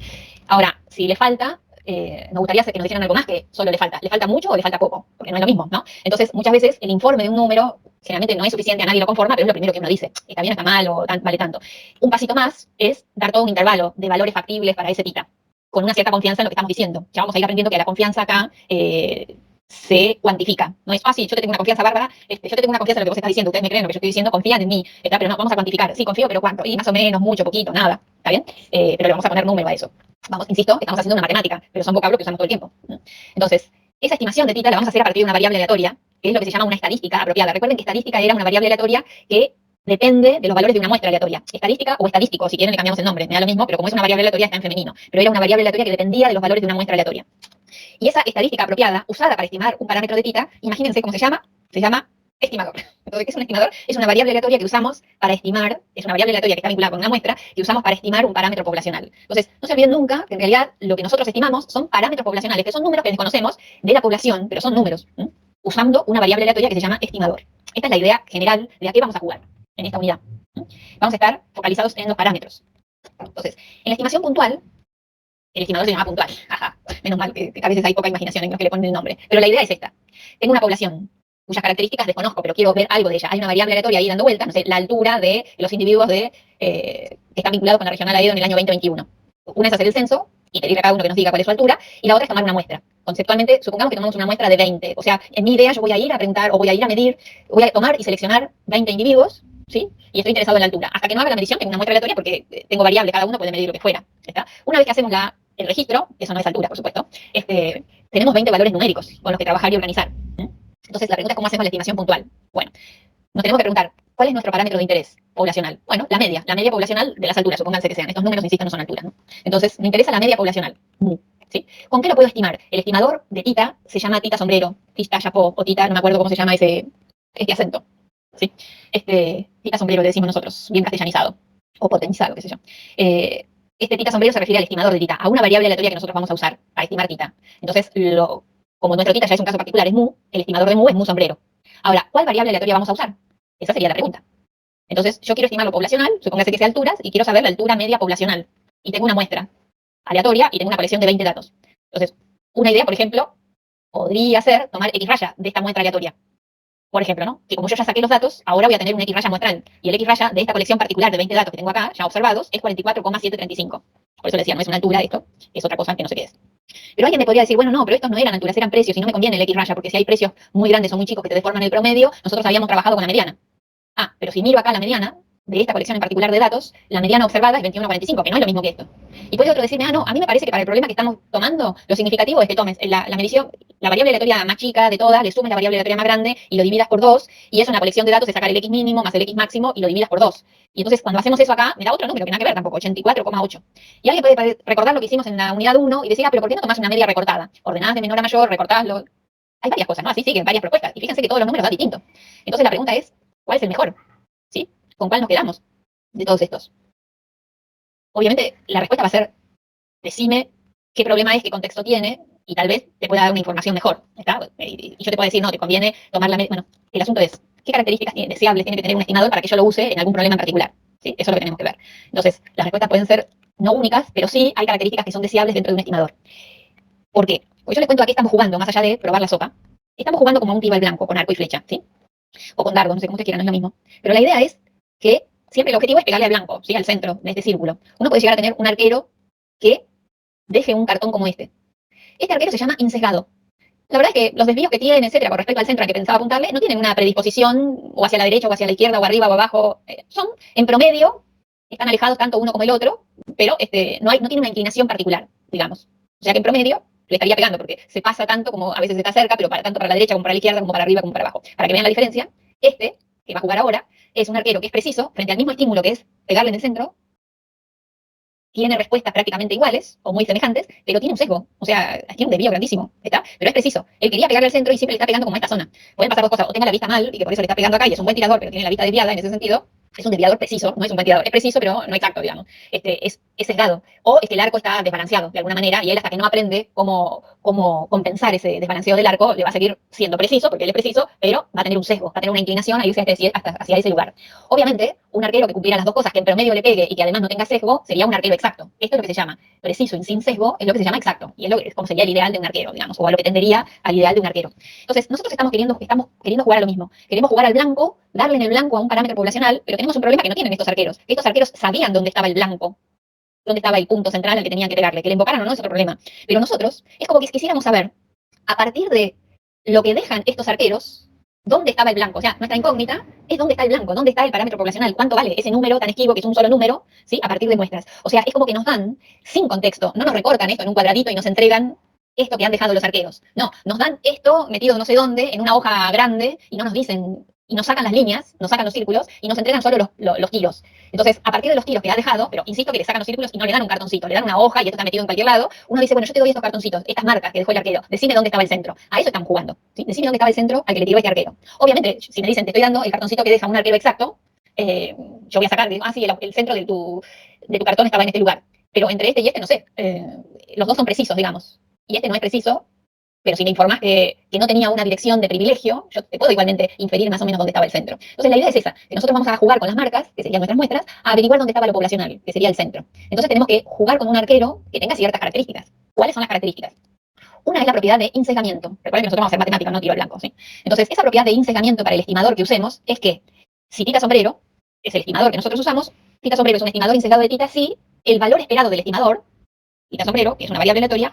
Ahora, si le falta, me gustaría que nos dijeran algo más que solo le falta mucho o le falta poco, porque no es lo mismo, ¿no? Entonces, muchas veces el informe de un número generalmente no es suficiente, a nadie lo conforma, pero es lo primero que uno dice. Está bien, está mal o vale tanto. Un pasito más es dar todo un intervalo de valores factibles para ese tita, con una cierta confianza en lo que estamos diciendo. Ya vamos a ir aprendiendo que la confianza acá se cuantifica. No es, sí, yo te tengo una confianza bárbara, yo te tengo una confianza en lo que vos estás diciendo, ustedes me creen lo que yo estoy diciendo, confían en mí, pero no, vamos a cuantificar. Sí, confío, pero ¿cuánto? Y más o menos, mucho, poquito, nada. ¿Está bien? Pero le vamos a poner número a eso. Vamos, insisto, estamos haciendo una matemática, pero son vocablos que usamos todo el tiempo. Entonces, esa estimación de tita la vamos a hacer a partir de una variable aleatoria, que es lo que se llama una estadística apropiada. Recuerden que estadística era una variable aleatoria que depende de los valores de una muestra aleatoria. Estadística o estadístico, si quieren le cambiamos el nombre, me da lo mismo, pero como es una variable aleatoria está en femenino. Pero era una variable aleatoria que dependía de los valores de una muestra aleatoria. Y esa estadística apropiada, usada para estimar un parámetro de tita, imagínense cómo se llama estimador. Entonces, ¿qué es un estimador? Es una variable aleatoria que usamos para estimar, es una variable aleatoria que está vinculada con una muestra, que usamos para estimar un parámetro poblacional. Entonces, no se olviden nunca que en realidad lo que nosotros estimamos son parámetros poblacionales, que son números que desconocemos de la población, pero son números, usando una variable aleatoria que se llama estimador. Esta es la idea general de a qué vamos a jugar en esta unidad. Vamos a estar focalizados en los parámetros. Entonces, en la estimación puntual, el estimador se llama puntual. Ajá. Menos mal que a veces hay poca imaginación en los que le ponen el nombre. Pero la idea es esta. Tengo una población cuyas características desconozco, pero quiero ver algo de ella. Hay una variable aleatoria ahí dando vueltas, no sé, la altura de los individuos que están vinculados con la regional Aedo en el año 2021. Una es hacer el censo y pedirle a cada uno que nos diga cuál es su altura, y la otra es tomar una muestra. Conceptualmente, supongamos que tomamos una muestra de 20. O sea, en mi idea yo voy a ir a preguntar o voy a ir a medir, voy a tomar y seleccionar 20 individuos, ¿sí? Y estoy interesado en la altura. Hasta que no haga la medición, tengo una muestra aleatoria porque tengo variable, cada uno puede medir lo que fuera. ¿Está? Una vez que hacemos el registro, eso no es altura, por supuesto, tenemos 20 valores numéricos con los que trabajar y organizar. Entonces, la pregunta es cómo hacemos la estimación puntual. Bueno, nos tenemos que preguntar, ¿cuál es nuestro parámetro de interés poblacional? Bueno, la media poblacional de las alturas, supónganse que sean. Estos números, insisto, no son alturas, ¿no? Entonces, me interesa la media poblacional, mu, ¿sí? ¿Con qué lo puedo estimar? El estimador de tita se llama tita sombrero, tita chapó, o tita, no me acuerdo cómo se llama este acento, ¿sí? Tita sombrero le decimos nosotros, bien castellanizado, o potenciado, qué sé yo. Tita sombrero se refiere al estimador de tita, a una variable aleatoria que nosotros vamos a usar para estimar tita. Entonces, como nuestro tita ya es un caso particular, es mu, el estimador de mu es mu sombrero. Ahora, ¿cuál variable aleatoria vamos a usar? Esa sería la pregunta. Entonces, yo quiero estimar lo poblacional, supóngase que sea alturas, y quiero saber la altura media poblacional. Y tengo una muestra aleatoria y tengo una colección de 20 datos. Entonces, una idea, por ejemplo, podría ser tomar X raya de esta muestra aleatoria. Por ejemplo, ¿no? Que como yo ya saqué los datos, ahora voy a tener un X raya muestral. Y el X raya de esta colección particular de 20 datos que tengo acá, ya observados, es 44,735. Por eso le decía, no es una altura esto, es otra cosa que no sé qué es. Pero alguien me podría decir, bueno, no, pero estos no eran alturas, eran precios y no me conviene el X raya, porque si hay precios muy grandes o muy chicos que te deforman el promedio, nosotros habíamos trabajado con la mediana. Ah, pero si miro acá la mediana, de esta colección en particular de datos, la mediana observada es 21,45, que no es lo mismo que esto. Y puede otro decirme, no, a mí me parece que para el problema que estamos tomando, lo significativo es que tomes la medición, la variable aleatoria más chica de todas, le sumes la variable aleatoria más grande y lo dividas por 2, y eso en la colección de datos es sacar el X mínimo más el X máximo y lo dividas por 2. Y entonces cuando hacemos eso acá, me da otro número que nada que ver tampoco, 84,8. Y alguien puede recordar lo que hicimos en la unidad 1 y decir, pero ¿por qué no tomás una media recortada? Ordenás de menor a mayor, recortáslo. Hay varias cosas, ¿no? Así siguen varias propuestas. Y fíjense que todos los números dan distinto. Entonces la pregunta es, ¿cuál es el mejor? ¿Sí? ¿Con cuál nos quedamos de todos estos? Obviamente, la respuesta va a ser, decime qué problema es, qué contexto tiene, y tal vez te pueda dar una información mejor, ¿está? Y yo te puedo decir, no, te conviene tomar la... Bueno, el asunto es, ¿qué características deseables tiene que tener un estimador para que yo lo use en algún problema en particular? ¿Sí? Eso es lo que tenemos que ver. Entonces, las respuestas pueden ser no únicas, pero sí hay características que son deseables dentro de un estimador. ¿Por qué? Porque yo les cuento a qué estamos jugando, más allá de probar la sopa. Estamos jugando como un tiro al blanco, con arco y flecha, ¿sí? O con dardo, no sé cómo ustedes quieran, no es lo mismo. Pero la idea es que siempre el objetivo es pegarle al blanco, ¿sí? Al centro de este círculo. Uno puede llegar a tener un arquero que deje un cartón como este. Este arquero se llama insesgado. La verdad es que los desvíos que tiene, etcétera, con respecto al centro al que pensaba apuntarle, no tienen una predisposición o hacia la derecha o hacia la izquierda o arriba o abajo. Son, en promedio, están alejados tanto uno como el otro, pero no tiene una inclinación particular, digamos. O sea que en promedio le estaría pegando, porque se pasa tanto como a veces está cerca, pero tanto para la derecha como para la izquierda, como para arriba como para abajo. Para que vean la diferencia, este, que va a jugar ahora, es un arquero que es preciso frente al mismo estímulo que es pegarle en el centro, tiene respuestas prácticamente iguales o muy semejantes, pero tiene un sesgo, o sea, tiene un desvío grandísimo, ¿está? Pero es preciso. Él quería pegarle al centro y siempre le está pegando como a esta zona. Pueden pasar dos cosas, o tenga la vista mal y que por eso le está pegando acá y es un buen tirador, pero tiene la vista desviada en ese sentido. Es un desviador preciso, no es un buen tirador. Es preciso, pero no exacto, digamos. Es sesgado. O es que el arco está desbalanceado de alguna manera y él hasta que no aprende cómo compensar ese desbalanceo del arco, le va a seguir siendo preciso, porque él es preciso, pero va a tener un sesgo, va a tener una inclinación a irse hacia ese lugar. Obviamente, un arquero que cumpliera las dos cosas, que en promedio le pegue y que además no tenga sesgo, sería un arquero exacto. Esto es lo que se llama preciso y sin sesgo, es lo que se llama exacto. Y es como sería el ideal de un arquero, digamos, o a lo que tendería al ideal de un arquero. Entonces, nosotros estamos queriendo jugar a lo mismo. Queremos jugar al blanco, darle en el blanco a un parámetro poblacional, pero tenemos un problema que no tienen estos arqueros. Estos arqueros sabían dónde estaba el blanco, dónde estaba el punto central al que tenían que pegarle. Que le invocaran o no es otro problema. Pero nosotros, es como que quisiéramos saber, a partir de lo que dejan estos arqueros, dónde estaba el blanco. O sea, nuestra incógnita es dónde está el blanco, dónde está el parámetro poblacional, cuánto vale ese número tan esquivo que es un solo número, ¿sí? A partir de muestras. O sea, es como que nos dan, sin contexto, no nos recortan esto en un cuadradito y nos entregan esto que han dejado los arqueros. No, nos dan esto metido no sé dónde, en una hoja grande, y no nos dicen, y nos sacan las líneas, nos sacan los círculos, y nos entregan solo los tiros. Entonces, a partir de los tiros que ha dejado, pero insisto que le sacan los círculos y no le dan un cartoncito, le dan una hoja y esto está metido en cualquier lado, uno dice, bueno, yo te doy estos cartoncitos, estas marcas que dejó el arquero, decime dónde estaba el centro. A eso están jugando, ¿sí? Decime dónde estaba el centro al que le tiró este arquero. Obviamente, si me dicen, te estoy dando el cartoncito que deja un arquero exacto, yo voy a sacar, digo, sí, el centro de tu cartón estaba en este lugar. Pero entre este y este, no sé, los dos son precisos, digamos. Y este no es preciso, pero si me informás que no tenía una dirección de privilegio, yo te puedo igualmente inferir más o menos dónde estaba el centro. Entonces la idea es esa, que nosotros vamos a jugar con las marcas, que serían nuestras muestras, a averiguar dónde estaba lo poblacional, que sería el centro. Entonces tenemos que jugar con un arquero que tenga ciertas características. ¿Cuáles son las características? Una es la propiedad de insesgamiento. Recuerden que nosotros vamos a hacer matemática, no tiro al blanco, ¿sí? Entonces, esa propiedad de insesgamiento para el estimador que usemos es que si tita sombrero es el estimador que nosotros usamos, tita sombrero es un estimador insesgado de tita si el valor esperado del estimador, tita sombrero, que es una variable aleatoria,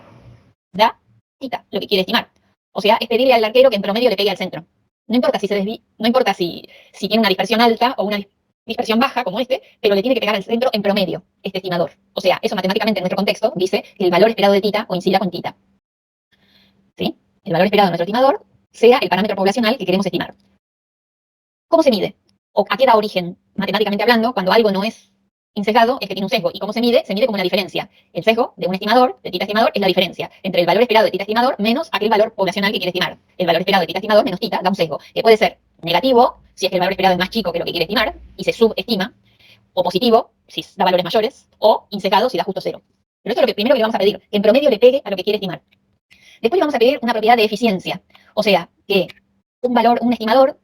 da tita, lo que quiere estimar. O sea, es pedirle al arquero que en promedio le pegue al centro. No importa si se desvía, no importa si tiene una dispersión alta o una dispersión baja, como este, pero le tiene que pegar al centro en promedio, este estimador. O sea, eso matemáticamente en nuestro contexto dice que el valor esperado de tita coincida con tita. ¿Sí? El valor esperado de nuestro estimador sea el parámetro poblacional que queremos estimar. ¿Cómo se mide? ¿O a qué da origen, matemáticamente hablando, cuando algo no es insesgado, es que tiene un sesgo? ¿Y cómo se mide? Se mide como una diferencia. El sesgo de un estimador, de tita estimador, es la diferencia entre el valor esperado de tita estimador menos aquel valor poblacional que quiere estimar. El valor esperado de tita estimador menos tita da un sesgo, que puede ser negativo, si es que el valor esperado es más chico que lo que quiere estimar, y se subestima, o positivo, si da valores mayores, o insesgado, si da justo cero. Pero esto es lo primero que le vamos a pedir, que en promedio le pegue a lo que quiere estimar. Después le vamos a pedir una propiedad de eficiencia, o sea, que un estimador,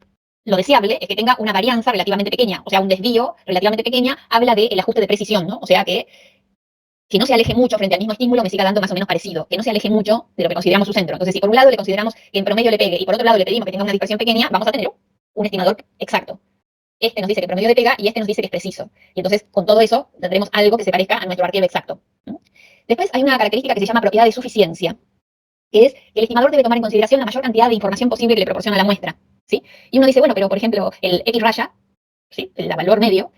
lo deseable es que tenga una varianza relativamente pequeña, o sea, un desvío relativamente pequeña, habla del ajuste de precisión, ¿no? O sea, que no se aleje mucho frente al mismo estímulo, me siga dando más o menos parecido, que no se aleje mucho de lo que consideramos su centro. Entonces, si por un lado le consideramos que en promedio le pegue y por otro lado le pedimos que tenga una dispersión pequeña, vamos a tener un estimador exacto. Este nos dice que en promedio le pega y este nos dice que es preciso. Y entonces, con todo eso, tendremos algo que se parezca a nuestro arquero exacto, ¿no? Después hay una característica que se llama propiedad de suficiencia, que es que el estimador debe tomar en consideración la mayor cantidad de información posible que le proporciona la muestra, ¿sí? Y uno dice, bueno, pero por ejemplo, el X raya, ¿sí? El valor medio,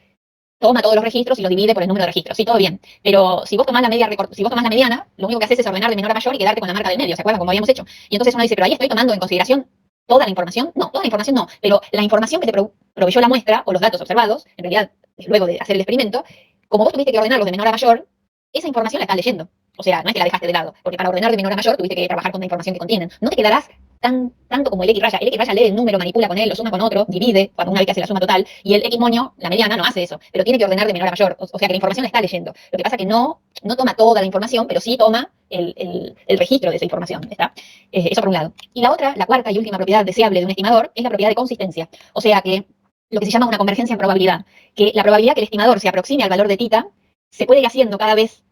toma todos los registros y los divide por el número de registros, sí, todo bien. Pero si vos tomás la mediana, lo único que haces es ordenar de menor a mayor y quedarte con la marca del medio, ¿se acuerdan? Como habíamos hecho. Y entonces uno dice, pero ahí estoy tomando en consideración toda la información. No, toda la información no, pero la información que te proveyó la muestra o los datos observados, en realidad, luego de hacer el experimento, como vos tuviste que ordenarlos de menor a mayor, esa información la estás leyendo. O sea, no es que la dejaste de lado, porque para ordenar de menor a mayor tuviste que trabajar con la información que contienen. No te quedarás tanto como el X raya. El X raya lee el número, manipula con él, lo suma con otro, divide, cuando una vez que hace la suma total, y el X moño, la mediana, no hace eso, pero tiene que ordenar de menor a mayor. O sea que la información la está leyendo. Lo que pasa es que no toma toda la información, pero sí toma el registro de esa información. ¿Está? Eso por un lado. Y la otra, la cuarta y última propiedad deseable de un estimador, es la propiedad de consistencia. O sea que lo que se llama una convergencia en probabilidad, que la probabilidad que el estimador se aproxime al valor de tita se puede ir haciendo cada vez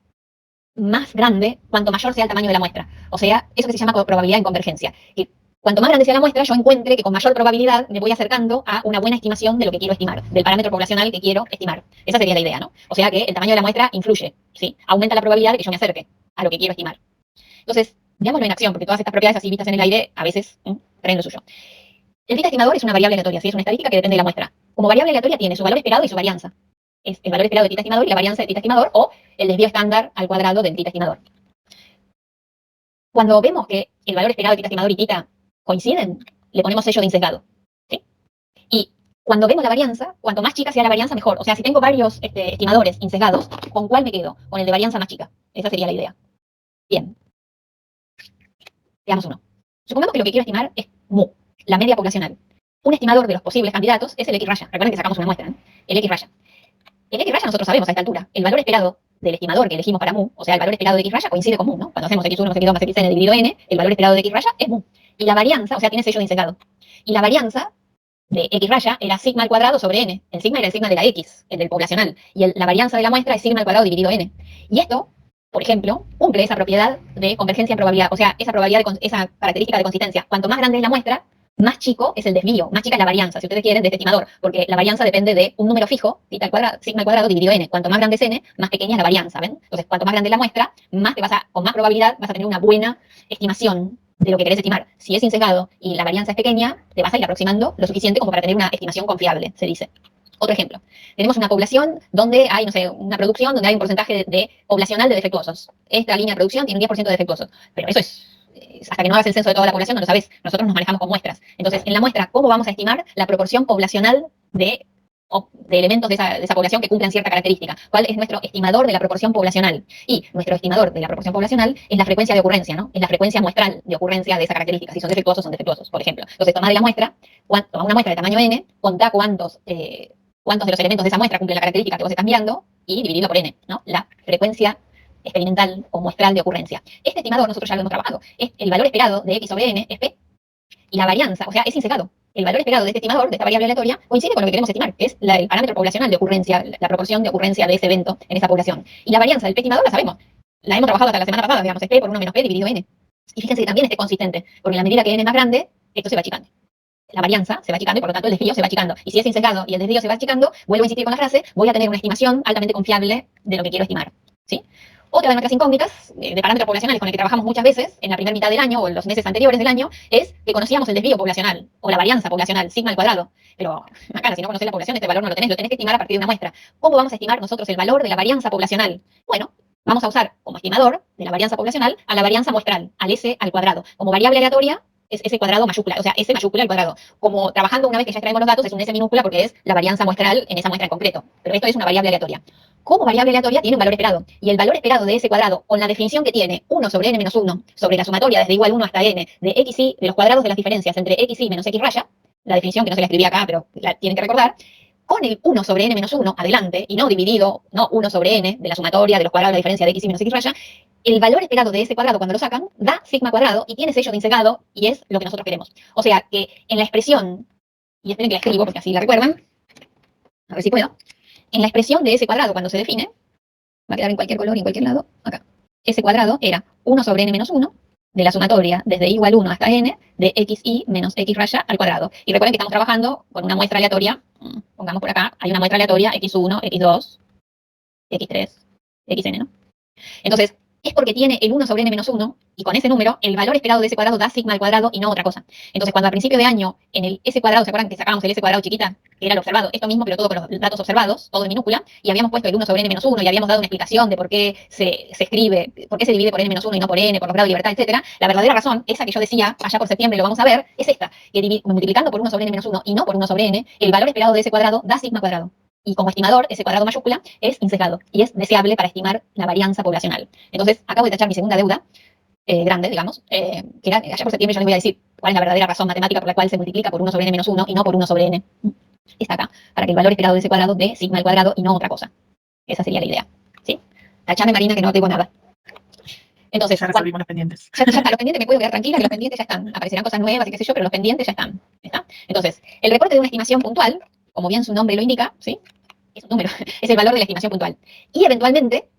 más grande cuanto mayor sea el tamaño de la muestra. O sea, eso que se llama probabilidad en convergencia. Que cuanto más grande sea la muestra, yo encuentre que con mayor probabilidad me voy acercando a una buena estimación de lo que quiero estimar, del parámetro poblacional que quiero estimar. Esa sería la idea, ¿no? O sea que el tamaño de la muestra influye, ¿sí? Aumenta la probabilidad de que yo me acerque a lo que quiero estimar. Entonces, veámoslo en acción, porque todas estas propiedades así vistas en el aire a veces traen lo suyo. El tita estimador es una variable aleatoria, ¿sí? Es una estadística que depende de la muestra. Como variable aleatoria tiene su valor esperado y su varianza. Es el valor esperado de tita estimador y la varianza de tita estimador, o el desvío estándar al cuadrado del tita estimador. Cuando vemos que el valor esperado de tita estimador y tita coinciden, le ponemos sello de insesgado, ¿sí? Y cuando vemos la varianza, cuanto más chica sea la varianza, mejor. O sea, si tengo varios estimadores insesgados, ¿con cuál me quedo? Con el de varianza más chica. Esa sería la idea. Bien. Veamos uno. Supongamos que lo que quiero estimar es mu, la media poblacional. Un estimador de los posibles candidatos es el X raya. Recuerden que sacamos una muestra, ¿no? El X raya. El X raya nosotros sabemos a esta altura. El valor esperado del estimador que elegimos para mu, o sea, el valor esperado de X raya coincide con mu, ¿no? Cuando hacemos X1 más X2 más Xn dividido n, el valor esperado de X raya es mu. Y la varianza, o sea, tiene sello de insesgado. Y la varianza de X raya era sigma al cuadrado sobre n. El sigma era el sigma de la X, el del poblacional. Y la varianza de la muestra es sigma al cuadrado dividido n. Y esto, por ejemplo, cumple esa propiedad de convergencia en probabilidad, o sea, esa característica de consistencia. Cuanto más grande es la muestra, más chico es el desvío, más chica es la varianza, si ustedes quieren, de este estimador, porque la varianza depende de un número fijo, sigma al cuadrado dividido n. Cuanto más grande es n, más pequeña es la varianza, ¿ven? Entonces, cuanto más grande es la muestra, con más probabilidad vas a tener una buena estimación de lo que querés estimar. Si es insesgado y la varianza es pequeña, te vas a ir aproximando lo suficiente como para tener una estimación confiable, se dice. Otro ejemplo, tenemos una población donde hay, no sé, una producción donde hay un porcentaje poblacional de defectuosos. Esta línea de producción tiene un 10% de defectuosos, pero eso es hasta que no hagas el censo de toda la población no lo sabes. Nosotros nos manejamos con muestras. Entonces, en la muestra, ¿cómo vamos a estimar la proporción poblacional de elementos de esa población que cumplan cierta característica? ¿Cuál es nuestro estimador de la proporción poblacional? Y nuestro estimador de la proporción poblacional es la frecuencia de ocurrencia, ¿no? Es la frecuencia muestral de ocurrencia de esa característica. Si son defectuosos, por ejemplo. Entonces, toma de la muestra, toma una muestra de tamaño n, contá cuántos de los elementos de esa muestra cumplen la característica que vos estás mirando y dividirlo por n, ¿no? La frecuencia experimental o muestral de ocurrencia. Este estimador nosotros ya lo hemos trabajado. El valor esperado de x sobre n es p. Y la varianza, o sea, es insesgado. El valor esperado de este estimador, de esta variable aleatoria, coincide con lo que queremos estimar, que es el parámetro poblacional de ocurrencia, la proporción de ocurrencia de ese evento en esa población. Y la varianza del p estimador la sabemos. La hemos trabajado hasta la semana pasada, digamos, es p por 1 menos p dividido n. Y fíjense que también esté consistente, porque en la medida que n es más grande, esto se va achicando. La varianza se va achicando y por lo tanto el desvío se va achicando. Y si es insesgado y el desvío se va achicando, vuelvo a insistir con la frase, voy a tener una estimación altamente confiable de lo que quiero estimar, ¿sí? Otra de nuestras incógnitas de parámetros poblacionales con el que trabajamos muchas veces en la primera mitad del año o en los meses anteriores del año es que conocíamos el desvío poblacional o la varianza poblacional, sigma al cuadrado. Pero acá, si no conocés la población, este valor no lo tenés que estimar a partir de una muestra. ¿Cómo vamos a estimar nosotros el valor de la varianza poblacional? Bueno, vamos a usar como estimador de la varianza poblacional a la varianza muestral, al S al cuadrado. Como variable aleatoria es S cuadrado mayúscula, o sea, S mayúscula al cuadrado. Como trabajando una vez que ya extraemos los datos, es un S minúscula porque es la varianza muestral en esa muestra en concreto. Pero esto es una variable aleatoria. Como variable aleatoria tiene un valor esperado. Y el valor esperado de S cuadrado, con la definición que tiene 1 sobre n menos 1, sobre la sumatoria desde igual 1 hasta n, de xy, de los cuadrados de las diferencias entre xy menos x raya, la definición que no se la escribí acá, pero la tienen que recordar, con el 1 sobre n menos 1 adelante, y no dividido, no 1 sobre n, de la sumatoria de los cuadrados de la diferencia de xy menos x raya, el valor esperado de ese cuadrado cuando lo sacan da sigma cuadrado y tiene sello de insegado y es lo que nosotros queremos. O sea que en la expresión, y esperen que la escribo porque así la recuerdan, a ver si puedo, en la expresión de ese cuadrado cuando se define, va a quedar en cualquier color y en cualquier lado, acá, ese cuadrado era 1 sobre n menos 1 de la sumatoria desde igual 1 hasta n de xy menos x raya al cuadrado. Y recuerden que estamos trabajando con una muestra aleatoria, pongamos por acá, hay una muestra aleatoria x1, x2, x3, xn, ¿no? Entonces, es porque tiene el 1 sobre n menos 1, y con ese número, el valor esperado de ese cuadrado da sigma al cuadrado y no otra cosa. Entonces, cuando a principio de año, en el S cuadrado, ¿se acuerdan que sacábamos el S cuadrado chiquita? Que era lo observado, esto mismo, pero todo con los datos observados, todo en minúscula, y habíamos puesto el 1 sobre n menos 1, y habíamos dado una explicación de por qué se escribe, por qué se divide por n menos 1 y no por n, por los grados de libertad, etcétera. La verdadera razón, esa que yo decía, allá por septiembre lo vamos a ver, es esta, que multiplicando por 1 sobre n menos 1 y no por 1 sobre n, el valor esperado de ese cuadrado da sigma cuadrado. Y como estimador, ese cuadrado mayúscula es insesgado y es deseable para estimar la varianza poblacional. Entonces, acabo de tachar mi segunda deuda, grande, digamos, que era, allá por septiembre yo les voy a decir cuál es la verdadera razón matemática por la cual se multiplica por 1 sobre n menos 1 y no por 1 sobre n. Está acá, para que el valor esperado de ese cuadrado dé sigma al cuadrado y no otra cosa. Esa sería la idea, ¿sí? Tachame, Marina, que no tengo nada. Entonces, Ya resolvimos los pendientes. ya está, los pendientes me puedo quedar tranquila, que los pendientes ya están. Aparecerán cosas nuevas y qué sé yo, pero los pendientes ya están. ¿Está? Entonces, el reporte de una estimación puntual, como bien su nombre lo indica, ¿sí? Es un número, es el valor de la estimación puntual. Y eventualmente,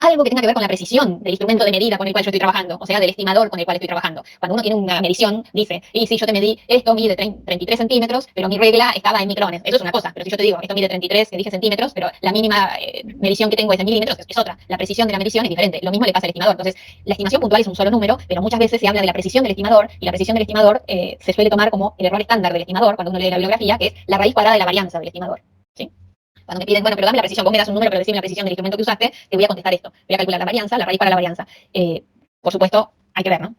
algo que tenga que ver con la precisión del instrumento de medida con el cual yo estoy trabajando, o sea, del estimador con el cual estoy trabajando. Cuando uno tiene una medición, dice, y si yo te medí, esto mide 33 centímetros, pero mi regla estaba en micrones. Eso es una cosa, pero si yo te digo, esto mide 33, que dije centímetros, pero la mínima medición que tengo es en milímetros, es otra. La precisión de la medición es diferente. Lo mismo le pasa al estimador. Entonces, la estimación puntual es un solo número, pero muchas veces se habla de la precisión del estimador, y la precisión del estimador se suele tomar como el error estándar del estimador, cuando uno lee la bibliografía, que es la raíz cuadrada de la varianza del estimador. ¿Sí? Cuando me piden, bueno, pero dame la precisión, vos me das un número, pero decime la precisión del instrumento que usaste, te voy a contestar esto. Voy a calcular la varianza, la raíz para la varianza. Por supuesto, hay que ver, ¿no?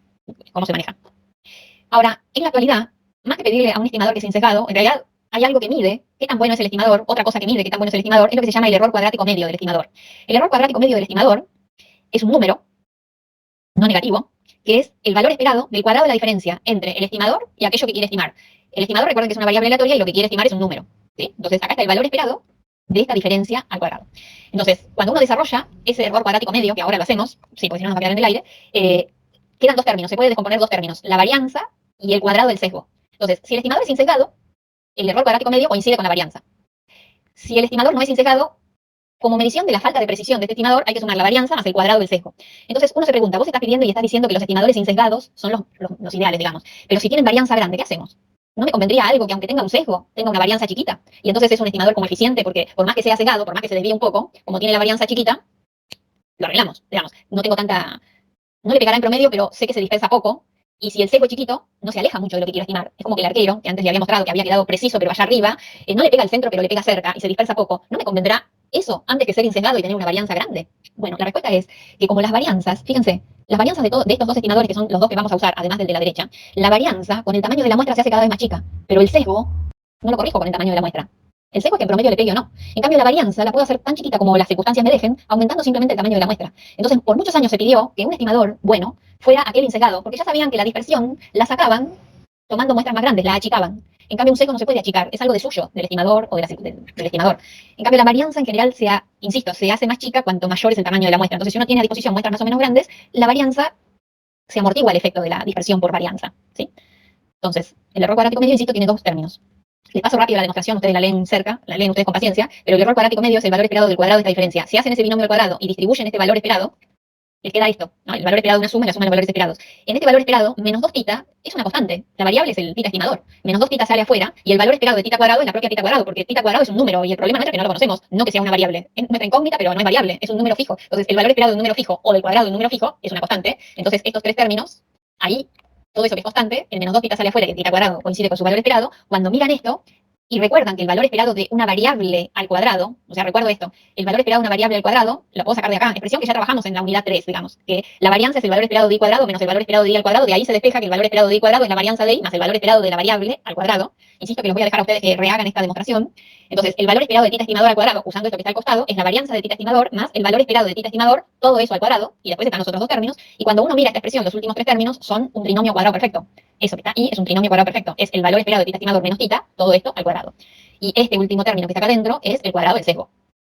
Cómo se maneja. Ahora, en la actualidad, más que pedirle a un estimador que sea sesgado, en realidad hay algo que mide qué tan bueno es el estimador, otra cosa que mide qué tan bueno es el estimador, es lo que se llama el error cuadrático medio del estimador. El error cuadrático medio del estimador es un número no negativo, que es el valor esperado del cuadrado de la diferencia entre el estimador y aquello que quiere estimar. El estimador, recuerden que es una variable aleatoria y lo que quiere estimar es un número, ¿sí? Entonces, acá está el valor esperado de esta diferencia al cuadrado. Entonces, cuando uno desarrolla ese error cuadrático medio, que ahora lo hacemos, sí, porque si no nos va a quedar en el aire, quedan dos términos, se puede descomponer dos términos, la varianza y el cuadrado del sesgo. Entonces, si el estimador es insesgado, el error cuadrático medio coincide con la varianza. Si el estimador no es insesgado, como medición de la falta de precisión de este estimador, hay que sumar la varianza más el cuadrado del sesgo. Entonces, uno se pregunta, vos estás pidiendo y estás diciendo que los estimadores insesgados son los ideales, digamos, pero si tienen varianza grande, ¿qué hacemos? ¿No me convendría algo que aunque tenga un sesgo, tenga una varianza chiquita? Y entonces es un estimador como eficiente, porque por más que sea sesgado, por más que se desvíe un poco, como tiene la varianza chiquita, lo arreglamos, digamos. No tengo tanta, no le pegará en promedio, pero sé que se dispersa poco, y si el sesgo es chiquito, no se aleja mucho de lo que quiero estimar. Es como que el arquero, que antes le había mostrado que había quedado preciso, pero allá arriba, no le pega al centro, pero le pega cerca, y se dispersa poco. ¿No me convendrá eso antes que ser insesgado y tener una varianza grande? Bueno, la respuesta es que como las varianzas, fíjense, las varianzas de estos dos estimadores, que son los dos que vamos a usar, además del de la derecha, la varianza con el tamaño de la muestra se hace cada vez más chica, pero el sesgo no lo corrijo con el tamaño de la muestra. El sesgo es que en promedio le pegue o no. En cambio, la varianza la puedo hacer tan chiquita como las circunstancias me dejen, aumentando simplemente el tamaño de la muestra. Entonces, por muchos años se pidió que un estimador bueno fuera aquel insesgado, porque ya sabían que la dispersión la sacaban tomando muestras más grandes, la achicaban. En cambio, un sesgo no se puede achicar, es algo de suyo, del estimador o del estimador. En cambio, la varianza en general insisto, se hace más chica cuanto mayor es el tamaño de la muestra. Entonces, si uno tiene a disposición muestras más o menos grandes, la varianza se amortigua el efecto de la dispersión por varianza, ¿sí? Entonces, el error cuadrático medio, insisto, tiene dos términos. Les paso rápido la demostración, ustedes la leen cerca, la leen ustedes con paciencia, pero el error cuadrático medio es el valor esperado del cuadrado de esta diferencia. Si hacen ese binomio al cuadrado y distribuyen este valor esperado, les queda esto, ¿no? El valor esperado de una suma y la suma de los valores esperados. En este valor esperado, menos 2 tita es una constante. La variable es el tita estimador. Menos 2 tita sale afuera y el valor esperado de tita cuadrado es la propia tita cuadrado, porque tita cuadrado es un número y el problema nuestro es que no lo conocemos, no que sea una variable. Es nuestra incógnita, pero no es variable, es un número fijo. Entonces, el valor esperado de un número fijo o del cuadrado de un número fijo es una constante. Entonces, estos tres términos, ahí, todo eso que es constante, el menos 2 tita sale afuera, que tita cuadrado coincide con su valor esperado. Cuando miran esto, y recuerdan que el valor esperado de una variable al cuadrado, o sea, recuerdo esto, el valor esperado de una variable al cuadrado, lo puedo sacar de acá, expresión que ya trabajamos en la unidad 3, digamos, que la varianza es el valor esperado de i cuadrado menos el valor esperado de i al cuadrado, de ahí se despeja que el valor esperado de i cuadrado es la varianza de i más el valor esperado de la variable al cuadrado. Insisto que los voy a dejar a ustedes que rehagan esta demostración. Entonces, el valor esperado de tita estimador al cuadrado, usando esto que está al costado, es la varianza de tita estimador más el valor esperado de tita estimador, todo eso al cuadrado, y después están los otros dos términos, y cuando uno mira esta expresión, los últimos tres términos son un trinomio cuadrado perfecto. Eso que está ahí es un trinomio cuadrado perfecto, es el valor esperado de tita estimador menos tita, todo esto al cuadrado. Y este último término que está acá adentro es el cuadrado del sesgo.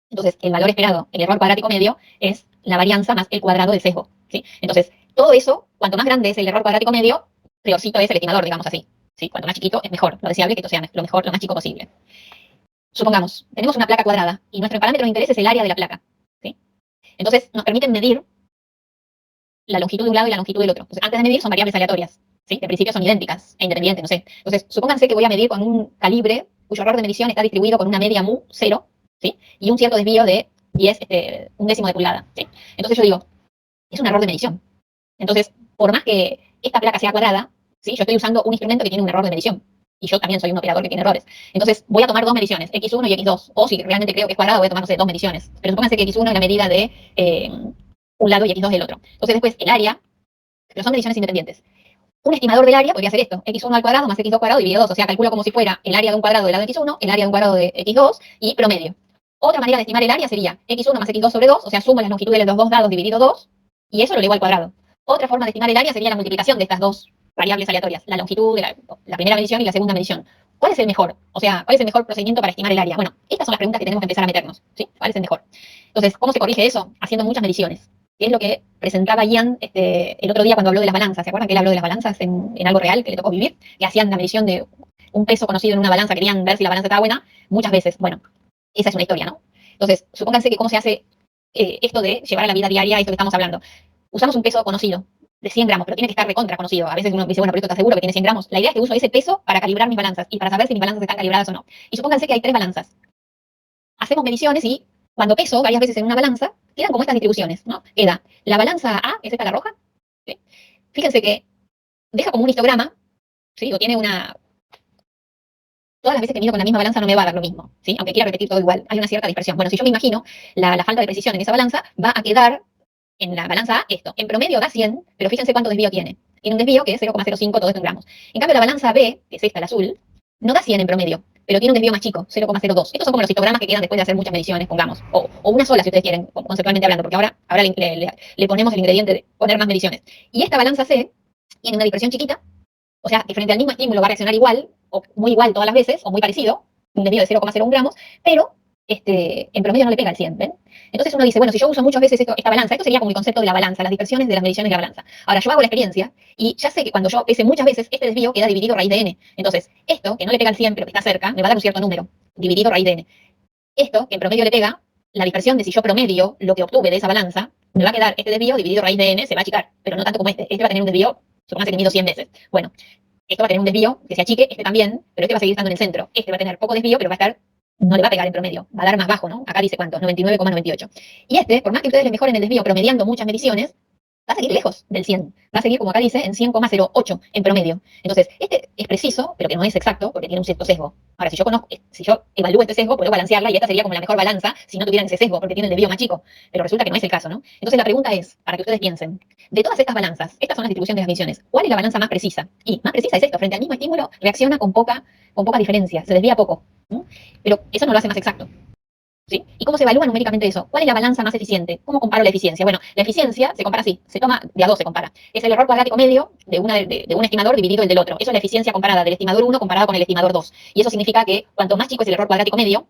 Entonces, el valor esperado, el error cuadrático medio, es la varianza más el cuadrado del sesgo, ¿sí? Entonces, todo eso, cuanto más grande es el error cuadrático medio, peorcito es el estimador, digamos así, ¿sí? Cuanto más chiquito es mejor. Lo deseable es que esto sea lo mejor, lo más chico posible. Supongamos, tenemos una placa cuadrada y nuestro parámetro de interés es el área de la placa, ¿sí? Entonces, nos permiten medir la longitud de un lado y la longitud del otro. Entonces, antes de medir son variables aleatorias, ¿sí? De principio son idénticas e independientes, no sé. Entonces, supónganse que voy a medir con un calibre cuyo error de medición está distribuido con una media mu 0, ¿sí? Y un cierto desvío de 10, un décimo de pulgada, ¿sí? Entonces yo digo, es un error de medición. Entonces, por más que esta placa sea cuadrada, ¿sí? Yo estoy usando un instrumento que tiene un error de medición. Y yo también soy un operador que tiene errores. Entonces, voy a tomar dos mediciones, x1 y x2. O si realmente creo que es cuadrado, voy a tomar, no sé, dos mediciones. Pero supónganse que x1 es la medida de un lado y x2 del otro. Entonces, después, el área, pero son mediciones independientes. Un estimador del área podría ser esto, x1 al cuadrado más x2 cuadrado dividido 2, o sea, calculo como si fuera el área de un cuadrado del lado de x1, el área de un cuadrado de x2 y promedio. Otra manera de estimar el área sería x1 más x2 sobre 2, o sea, sumo las longitudes de los dos lados dividido 2, y eso lo elevo al cuadrado. Otra forma de estimar el área sería la multiplicación de estas dos variables aleatorias, la longitud de la primera medición y la segunda medición. ¿Cuál es el mejor? O sea, ¿cuál es el mejor procedimiento para estimar el área? Bueno, estas son las preguntas que tenemos que empezar a meternos, ¿sí? ¿Cuál es el mejor? Entonces, ¿cómo se corrige eso? Haciendo muchas mediciones. Que es lo que presentaba Ian el otro día cuando habló de las balanzas. ¿Se acuerdan que él habló de las balanzas en algo real que le tocó vivir? Que hacían la medición de un peso conocido en una balanza, querían ver si la balanza estaba buena, muchas veces. Bueno, esa es una historia, ¿no? Entonces, supónganse que cómo se hace esto de llevar a la vida diaria, esto que estamos hablando. Usamos un peso conocido de 100 gramos, pero tiene que estar recontra conocido. A veces uno dice, bueno, pero esto está seguro que tiene 100 gramos. La idea es que uso ese peso para calibrar mis balanzas y para saber si mis balanzas están calibradas o no. Y supónganse que hay 3 balanzas. Hacemos mediciones y cuando peso varias veces en una balanza, quedan como estas distribuciones, ¿no? Queda la balanza A, es esta la roja, ¿sí? Fíjense que deja como un histograma, ¿sí? O tiene una... Todas las veces que mido con la misma balanza no me va a dar lo mismo, ¿sí? Aunque quiera repetir todo igual, hay una cierta dispersión. Bueno, si yo me imagino la falta de precisión en esa balanza, va a quedar en la balanza A esto. En promedio da 100, pero fíjense cuánto desvío tiene. Tiene un desvío que es 0,05 todo esto en gramos. En cambio, la balanza B, que es esta, la azul, no da 100 en promedio, pero tiene un desvío más chico, 0,02. Estos son como los histogramas que quedan después de hacer muchas mediciones, pongamos. O una sola, si ustedes quieren, conceptualmente hablando, porque ahora le ponemos el ingrediente de poner más mediciones. Y esta balanza C tiene una dispersión chiquita, o sea, que frente al mismo estímulo va a reaccionar igual, o muy igual todas las veces, o muy parecido, un desvío de 0,01 gramos, pero en promedio no le pega al 100, ¿ven? Entonces uno dice, bueno, si yo uso muchas veces esta balanza, esto sería como el concepto de la balanza, las dispersiones de las mediciones de la balanza. Ahora, yo hago la experiencia y ya sé que cuando yo pese muchas veces, este desvío queda dividido raíz de n. Entonces, esto, que no le pega al 100, pero que está cerca, me va a dar un cierto número, dividido raíz de n. Esto, que en promedio le pega, la dispersión de si yo promedio lo que obtuve de esa balanza, me va a quedar este desvío dividido raíz de n, se va a achicar, pero no tanto como este. Este va a tener un desvío, supongamos que mido 100 veces. Bueno, esto va a tener un desvío que se achique, este también, pero este va a seguir estando en el centro. Este va a tener poco desvío, pero va a estar, no le va a pegar en promedio, va a dar más bajo, ¿no? Acá dice cuánto, 99,98. Y este, por más que ustedes le mejoren el desvío promediando muchas mediciones, va a seguir lejos del 100. Va a seguir, como acá dice, en 100,08 en promedio. Entonces, este es preciso, pero que no es exacto, porque tiene un cierto sesgo. Ahora, si yo evalúo este sesgo, puedo balancearla y esta sería como la mejor balanza si no tuvieran ese sesgo, porque tiene el desvío más chico. Pero resulta que no es el caso, ¿no? Entonces, la pregunta es, para que ustedes piensen, de todas estas balanzas, estas son las distribuciones de las mediciones, ¿cuál es la balanza más precisa? Y más precisa es esto, frente al mismo estímulo, reacciona con poca diferencia, se desvía poco. ¿No? Pero eso no lo hace más exacto. ¿Sí? ¿Y cómo se evalúa numéricamente eso? ¿Cuál es la balanza más eficiente? ¿Cómo comparo la eficiencia? Bueno, la eficiencia se compara así, se toma de a dos se compara. Es el error cuadrático medio de un estimador dividido el del otro. Eso es la eficiencia comparada del estimador 1 comparado con el estimador 2. Y eso significa que cuanto más chico es el error cuadrático medio,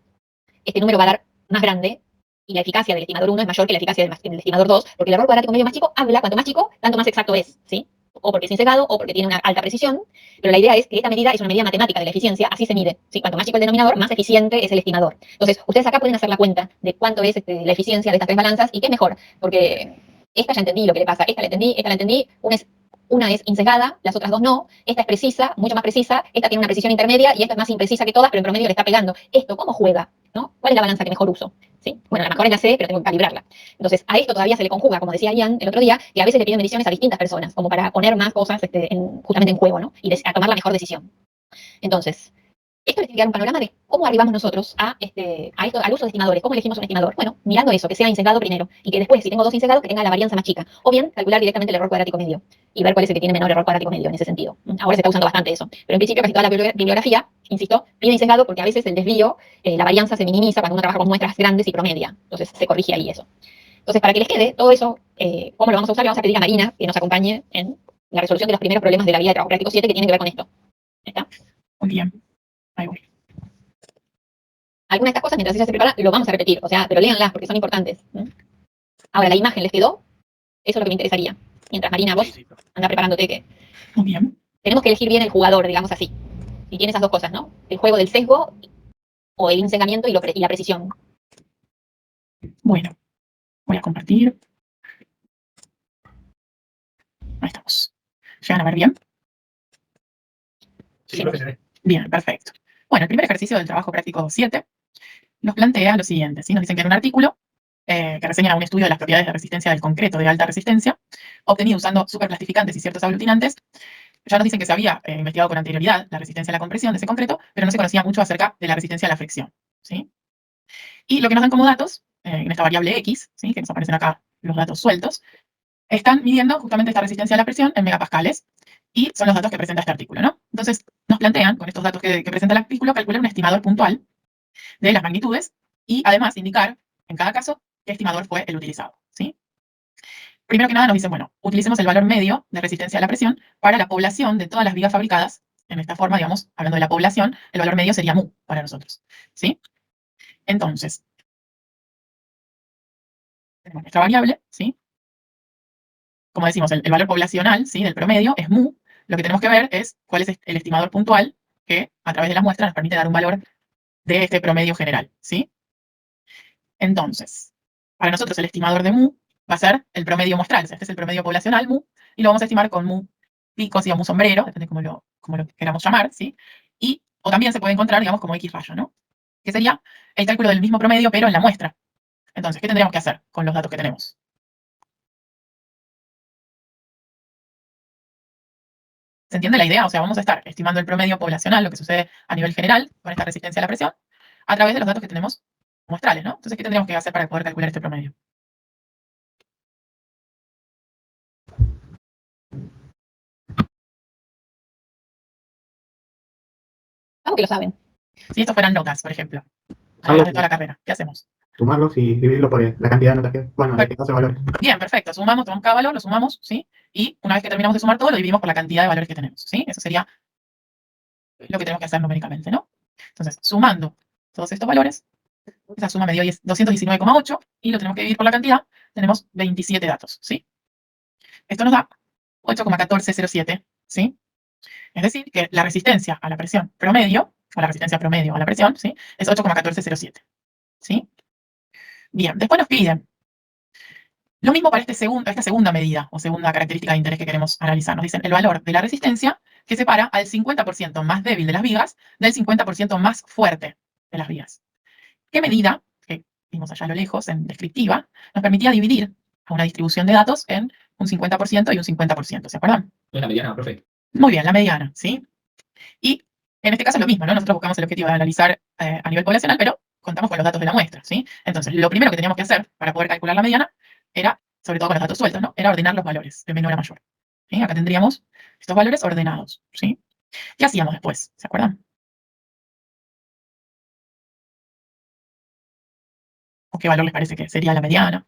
este número va a dar más grande y la eficacia del estimador 1 es mayor que la eficacia del estimador 2, porque el error cuadrático medio más chico habla, cuanto más chico, tanto más exacto es, ¿sí? O porque es insegado, o porque tiene una alta precisión, pero la idea es que esta medida es una medida matemática de la eficiencia, así se mide, ¿sí? Cuanto más chico el denominador, más eficiente es el estimador. Entonces, ustedes acá pueden hacer la cuenta de cuánto es la eficiencia de estas 3 balanzas y qué es mejor, porque esta ya entendí lo que le pasa, esta la entendí, una es insegada, las otras dos no, esta es precisa, mucho más precisa, esta tiene una precisión intermedia y esta es más imprecisa que todas, pero en promedio le está pegando. Esto, ¿cómo juega? ¿No? ¿Cuál es la balanza que mejor uso? ¿Sí? Bueno, la mejor es la C, pero tengo que calibrarla. Entonces, a esto todavía se le conjuga, como decía Ian el otro día, que a veces le piden mediciones a distintas personas, como para poner más cosas justamente en juego, ¿no? Y a tomar la mejor decisión. Entonces, esto les tiene que dar un panorama de cómo arribamos nosotros al uso de estimadores. ¿Cómo elegimos un estimador? Bueno, mirando eso, que sea insegado primero. Y que después, si tengo dos insegados, que tenga la varianza más chica. O bien, calcular directamente el error cuadrático medio. Y ver cuál es el que tiene menor error cuadrático medio en ese sentido. Ahora se está usando bastante eso. Pero en principio, casi toda la bibliografía, insisto, pide insegado porque a veces el desvío, la varianza se minimiza cuando uno trabaja con muestras grandes y promedia. Entonces, se corrige ahí eso. Entonces, para que les quede todo eso, ¿cómo lo vamos a usar? Le vamos a pedir a Marina que nos acompañe en la resolución de los primeros problemas de la guía de trabajo práctico 7 que tienen que ver con esto. ¿Está? Muy bien. Ahí voy. Algunas de estas cosas, mientras ella se prepara, lo vamos a repetir, o sea, pero léanlas porque son importantes. Ahora, la imagen les quedó, eso es lo que me interesaría. Mientras Marina, vos anda preparándote que Muy bien. tenemos que elegir bien el jugador, digamos así. Y tiene esas dos cosas, ¿no? El juego del sesgo o el ensegamiento y la precisión. Bueno, voy a compartir. Ahí estamos. ¿Llegan a ver bien? Sí, profesor. Bien, perfecto. Bueno, el primer ejercicio del trabajo práctico 7 nos plantea lo siguiente, ¿sí? Nos dicen que en un artículo que reseña un estudio de las propiedades de resistencia del concreto de alta resistencia, obtenido usando superplastificantes y ciertos aglutinantes, ya nos dicen que se había investigado con anterioridad la resistencia a la compresión de ese concreto, pero no se conocía mucho acerca de la resistencia a la fricción, ¿sí? Y lo que nos dan como datos, en esta variable X, ¿sí? Que nos aparecen acá los datos sueltos, están midiendo justamente esta resistencia a la presión en megapascales, y son los datos que presenta este artículo, ¿no? Entonces, nos plantean, con estos datos que presenta el artículo, calcular un estimador puntual de las magnitudes y además indicar, en cada caso, qué estimador fue el utilizado, ¿sí? Primero que nada nos dicen, bueno, utilicemos el valor medio de resistencia a la presión para la población de todas las vigas fabricadas. En esta forma, digamos, hablando de la población, el valor medio sería mu para nosotros, ¿sí? Entonces, tenemos nuestra variable, ¿sí? Como decimos, el valor poblacional, ¿sí? Del promedio es mu. Lo que tenemos que ver es cuál es el estimador puntual que a través de la muestra nos permite dar un valor de este promedio general, ¿sí? Entonces, para nosotros el estimador de mu va a ser el promedio muestral. O sea, este es el promedio poblacional mu y lo vamos a estimar con mu picos o mu sombrero, depende cómo lo queramos llamar, ¿sí? O también se puede encontrar, digamos, como X rayo, ¿no? Que sería el cálculo del mismo promedio, pero en la muestra. Entonces, ¿qué tendríamos que hacer con los datos que tenemos? ¿Se entiende la idea? O sea, vamos a estar estimando el promedio poblacional, lo que sucede a nivel general con esta resistencia a la presión, a través de los datos que tenemos muestrales, ¿no? Entonces, ¿qué tendríamos que hacer para poder calcular este promedio? Vamos que lo saben. Si estos fueran notas, por ejemplo, Usarlo, de toda la carrera, ¿qué hacemos? sumarlos y dividirlo por la cantidad de notas que, bueno, de este caso de valores. Bien, perfecto. Sumamos, tomamos cada valor, lo sumamos, ¿sí? Y una vez que terminamos de sumar todo, lo dividimos por la cantidad de valores que tenemos, ¿sí? Eso sería lo que tenemos que hacer numéricamente, ¿no? Entonces, sumando todos estos valores, esa suma me dio 219,8 y lo tenemos que dividir por la cantidad, tenemos 27 datos, ¿sí? Esto nos da 8,1407, ¿sí? Es decir, que la resistencia a la presión promedio, o la resistencia promedio a la presión, ¿sí? Es 8,1407, ¿sí? Bien, después nos piden lo mismo para esta segunda medida o segunda característica de interés que queremos analizar. Nos dicen el valor de la resistencia que separa al 50% más débil de las vigas del 50% más fuerte de las vigas. ¿Qué medida, que vimos allá a lo lejos en descriptiva, nos permitía dividir a una distribución de datos en un 50% y un 50%? ¿Se acuerdan? Es la mediana, profe. Muy bien, la mediana, ¿sí? Y en este caso es lo mismo, ¿no? Nosotros buscamos el objetivo de analizar a nivel poblacional, pero contamos con los datos de la muestra, ¿sí? Entonces, lo primero que teníamos que hacer para poder calcular la mediana era, sobre todo con los datos sueltos, ¿no? Era ordenar los valores, de menor a mayor. ¿Sí? Acá tendríamos estos valores ordenados, ¿sí? ¿Qué hacíamos después? ¿Se acuerdan? ¿O qué valor les parece que sería la mediana?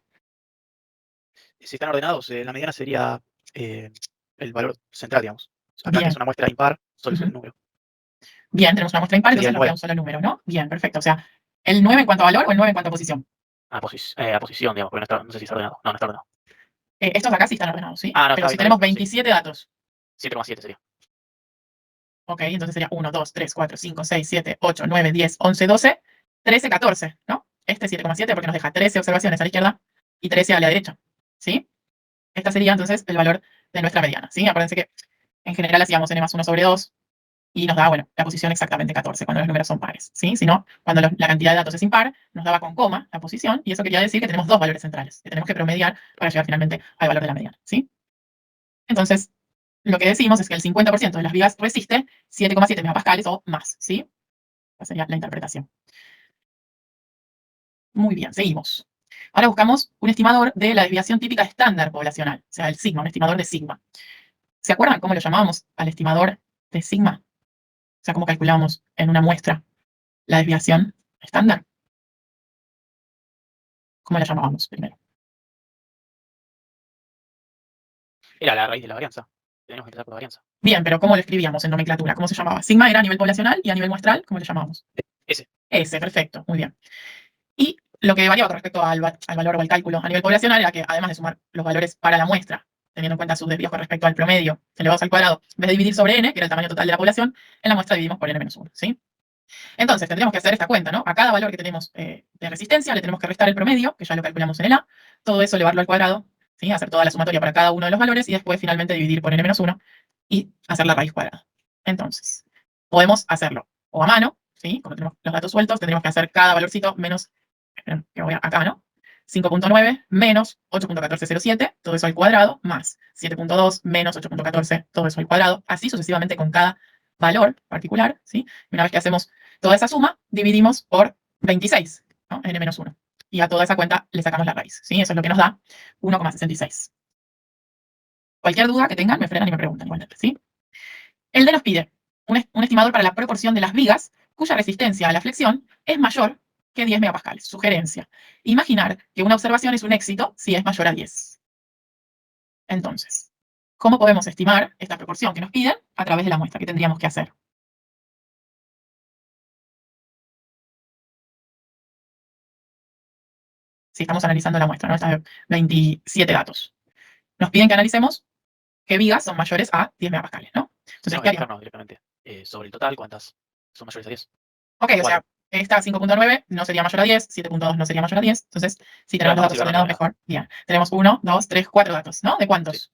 Si están ordenados, la mediana sería el valor central, digamos. Acá que Bien. es una muestra impar, solo es Ujú. el número. Bien, tenemos una muestra impar, Sería entonces el nos 9. queda un solo número, ¿no? Bien, perfecto. O sea, ¿el 9 en cuanto a valor o el 9 en cuanto a posición? A posición, digamos, porque no sé si está ordenado. No, no está ordenado. Estos de acá sí están ordenados, ¿sí? Ah, no, Pero está si bien, tenemos sí. 27 datos, 7,7 sería. ok, entonces sería 1, 2, 3, 4, 5, 6, 7, 8, 9, 10, 11, 12, 13, 14, ¿no? Este 7,7 porque nos deja 13 observaciones a la izquierda y 13 a la derecha, ¿sí? Esta sería entonces el valor de nuestra mediana, ¿sí? Acuérdense que en general hacíamos n más 1 sobre 2 y nos da, bueno, la posición exactamente 14 cuando los números son pares, ¿sí? Si no, cuando la cantidad de datos es impar, nos daba con coma la posición y eso quería decir que tenemos dos valores centrales que tenemos que promediar para llegar finalmente al valor de la mediana, ¿sí? Entonces, lo que decimos es que el 50% de las vigas resiste 7,7 megapascales o más, ¿sí? Esa sería la interpretación. Muy bien, seguimos. Ahora buscamos un estimador de la desviación típica estándar poblacional, o sea, el sigma, un estimador de sigma. ¿Se acuerdan cómo lo llamábamos al estimador de sigma? O sea, cómo calculábamos en una muestra la desviación estándar. ¿Cómo la llamábamos primero? Era la raíz de la varianza. Tenemos que empezar por la varianza. Bien, pero ¿cómo lo escribíamos en nomenclatura? ¿Cómo se llamaba? Sigma era a nivel poblacional y a nivel muestral, ¿cómo lo llamábamos? S. S, perfecto, muy bien. Y lo que variaba con respecto al valor o al cálculo a nivel poblacional era que, además de sumar los valores para la muestra, teniendo en cuenta sus desvíos con respecto al promedio elevados al cuadrado, en vez de dividir sobre n, que era el tamaño total de la población, en la muestra dividimos por n-1, ¿sí? Entonces, tendríamos que hacer esta cuenta, ¿no? A cada valor que tenemos de resistencia le tenemos que restar el promedio, que ya lo calculamos en el A, todo eso elevarlo al cuadrado, ¿sí? Hacer toda la sumatoria para cada uno de los valores y después finalmente dividir por n-1 y hacer la raíz cuadrada. Entonces, podemos hacerlo o a mano, ¿sí? Como tenemos los datos sueltos, tendríamos que hacer cada valorcito menos, esperen, que voy acá, ¿no? 5.9 menos 8.1407, todo eso al cuadrado, más 7.2 menos 8.14, todo eso al cuadrado, así sucesivamente con cada valor particular, ¿sí? Y una vez que hacemos toda esa suma, dividimos por 26, ¿no? n-1. Y a toda esa cuenta le sacamos la raíz, ¿sí? Eso es lo que nos da 1,66. Cualquier duda que tengan, me frenan y me preguntan igualmente, ¿sí? El D nos pide un estimador para la proporción de las vigas cuya resistencia a la flexión es mayor que 10 megapascales. Sugerencia: imaginar que una observación es un éxito si es mayor a 10. Entonces, ¿cómo podemos estimar esta proporción que nos piden a través de la muestra? ¿Qué tendríamos que hacer? Si estamos analizando la muestra, ¿no? Estas 27 datos. Nos piden que analicemos qué vigas son mayores a 10 megapascales, ¿no? Entonces, No, ¿qué haríamos? no, directamente. Sobre el total, ¿cuántas son mayores a 10? Ok, o sea, esta 5.9 no sería mayor a 10, 7.2 no sería mayor a 10. Entonces, si tenemos los datos ordenados mejor, bien. Tenemos 1, 2, 3, 4 datos, ¿no? ¿De cuántos? Sí,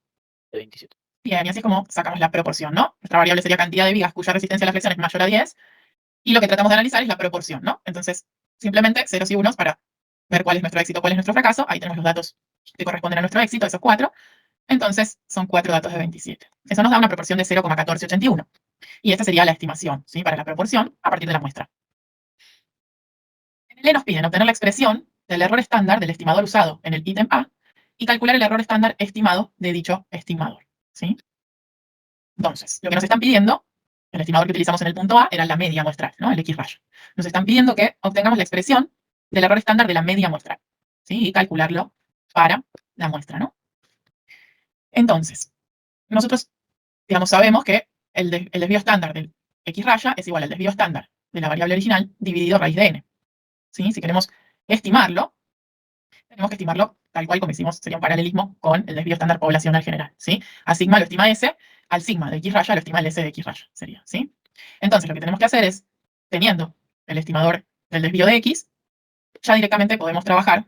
de 27. Bien, y así es como sacamos la proporción, ¿no? Nuestra variable sería cantidad de vigas cuya resistencia a la flexión es mayor a 10, y lo que tratamos de analizar es la proporción, ¿no? Entonces, simplemente ceros y unos para ver cuál es nuestro éxito, cuál es nuestro fracaso. Ahí tenemos los datos que corresponden a nuestro éxito, esos 4. Entonces, son 4 datos de 27. Eso nos da una proporción de 0,1481. Y esta sería la estimación, ¿sí? Para la proporción a partir de la muestra. En el E nos piden obtener la expresión del error estándar del estimador usado en el ítem A y calcular el error estándar estimado de dicho estimador, ¿sí? Entonces, lo que nos están pidiendo, el estimador que utilizamos en el punto A era la media muestral, ¿no? El X rayo. Nos están pidiendo que obtengamos la expresión del error estándar de la media muestral, ¿sí? Y calcularlo para la muestra, ¿no? Entonces, nosotros, digamos, sabemos que el desvío estándar del X raya es igual al desvío estándar de la variable original dividido raíz de n, ¿sí? Si queremos estimarlo, tenemos que estimarlo tal cual como hicimos, sería un paralelismo con el desvío estándar poblacional general, ¿sí? A sigma lo estima S, al sigma de X raya lo estima el S de X raya, sería, ¿sí? Entonces, lo que tenemos que hacer es, teniendo el estimador del desvío de X, ya directamente podemos trabajar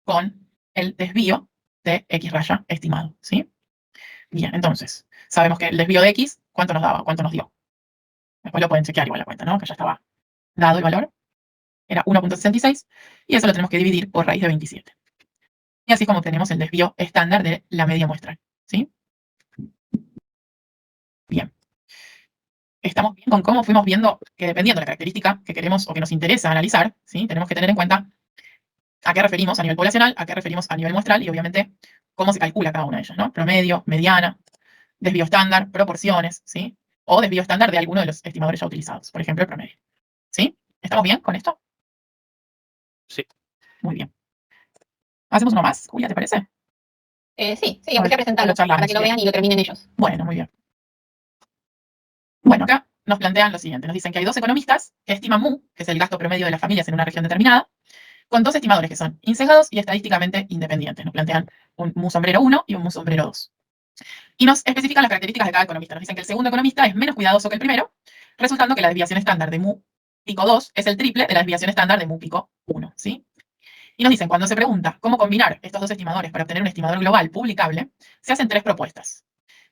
con el desvío de X raya estimado, ¿sí? Bien, entonces, sabemos que el desvío de X, ¿cuánto nos daba? ¿Cuánto nos dio? Después lo pueden chequear igual la cuenta, ¿no? Que ya estaba dado el valor. Era 1.66 y eso lo tenemos que dividir por raíz de 27. Y así es como obtenemos el desvío estándar de la media muestral, ¿sí? Bien. Estamos bien con cómo fuimos viendo que dependiendo de la característica que queremos o que nos interesa analizar, ¿sí? Tenemos que tener en cuenta a qué referimos a nivel poblacional, a qué referimos a nivel muestral y obviamente cómo se calcula cada una de ellas, ¿no? Promedio, mediana, desvío estándar, proporciones, ¿sí? O desvío estándar de alguno de los estimadores ya utilizados, por ejemplo, el promedio. ¿Sí? ¿Estamos bien con esto? Sí. Muy bien. ¿Hacemos uno más, Julia, te parece? Sí, aunque sea presentarlo, para que lo vean y lo terminen ellos. Bueno, muy bien. Bueno, acá nos plantean lo siguiente. Nos dicen que hay dos economistas que estiman MU, que es el gasto promedio de las familias en una región determinada, con dos estimadores que son insesgados y estadísticamente independientes. Nos plantean un MU sombrero 1 y un MU sombrero 2. Y nos especifican las características de cada economista. Nos dicen que el segundo economista es menos cuidadoso que el primero, resultando que la desviación estándar de MU pico 2 es el triple de la desviación estándar de MU pico 1, ¿sí? Y nos dicen, cuando se pregunta cómo combinar estos dos estimadores para obtener un estimador global publicable, se hacen tres propuestas.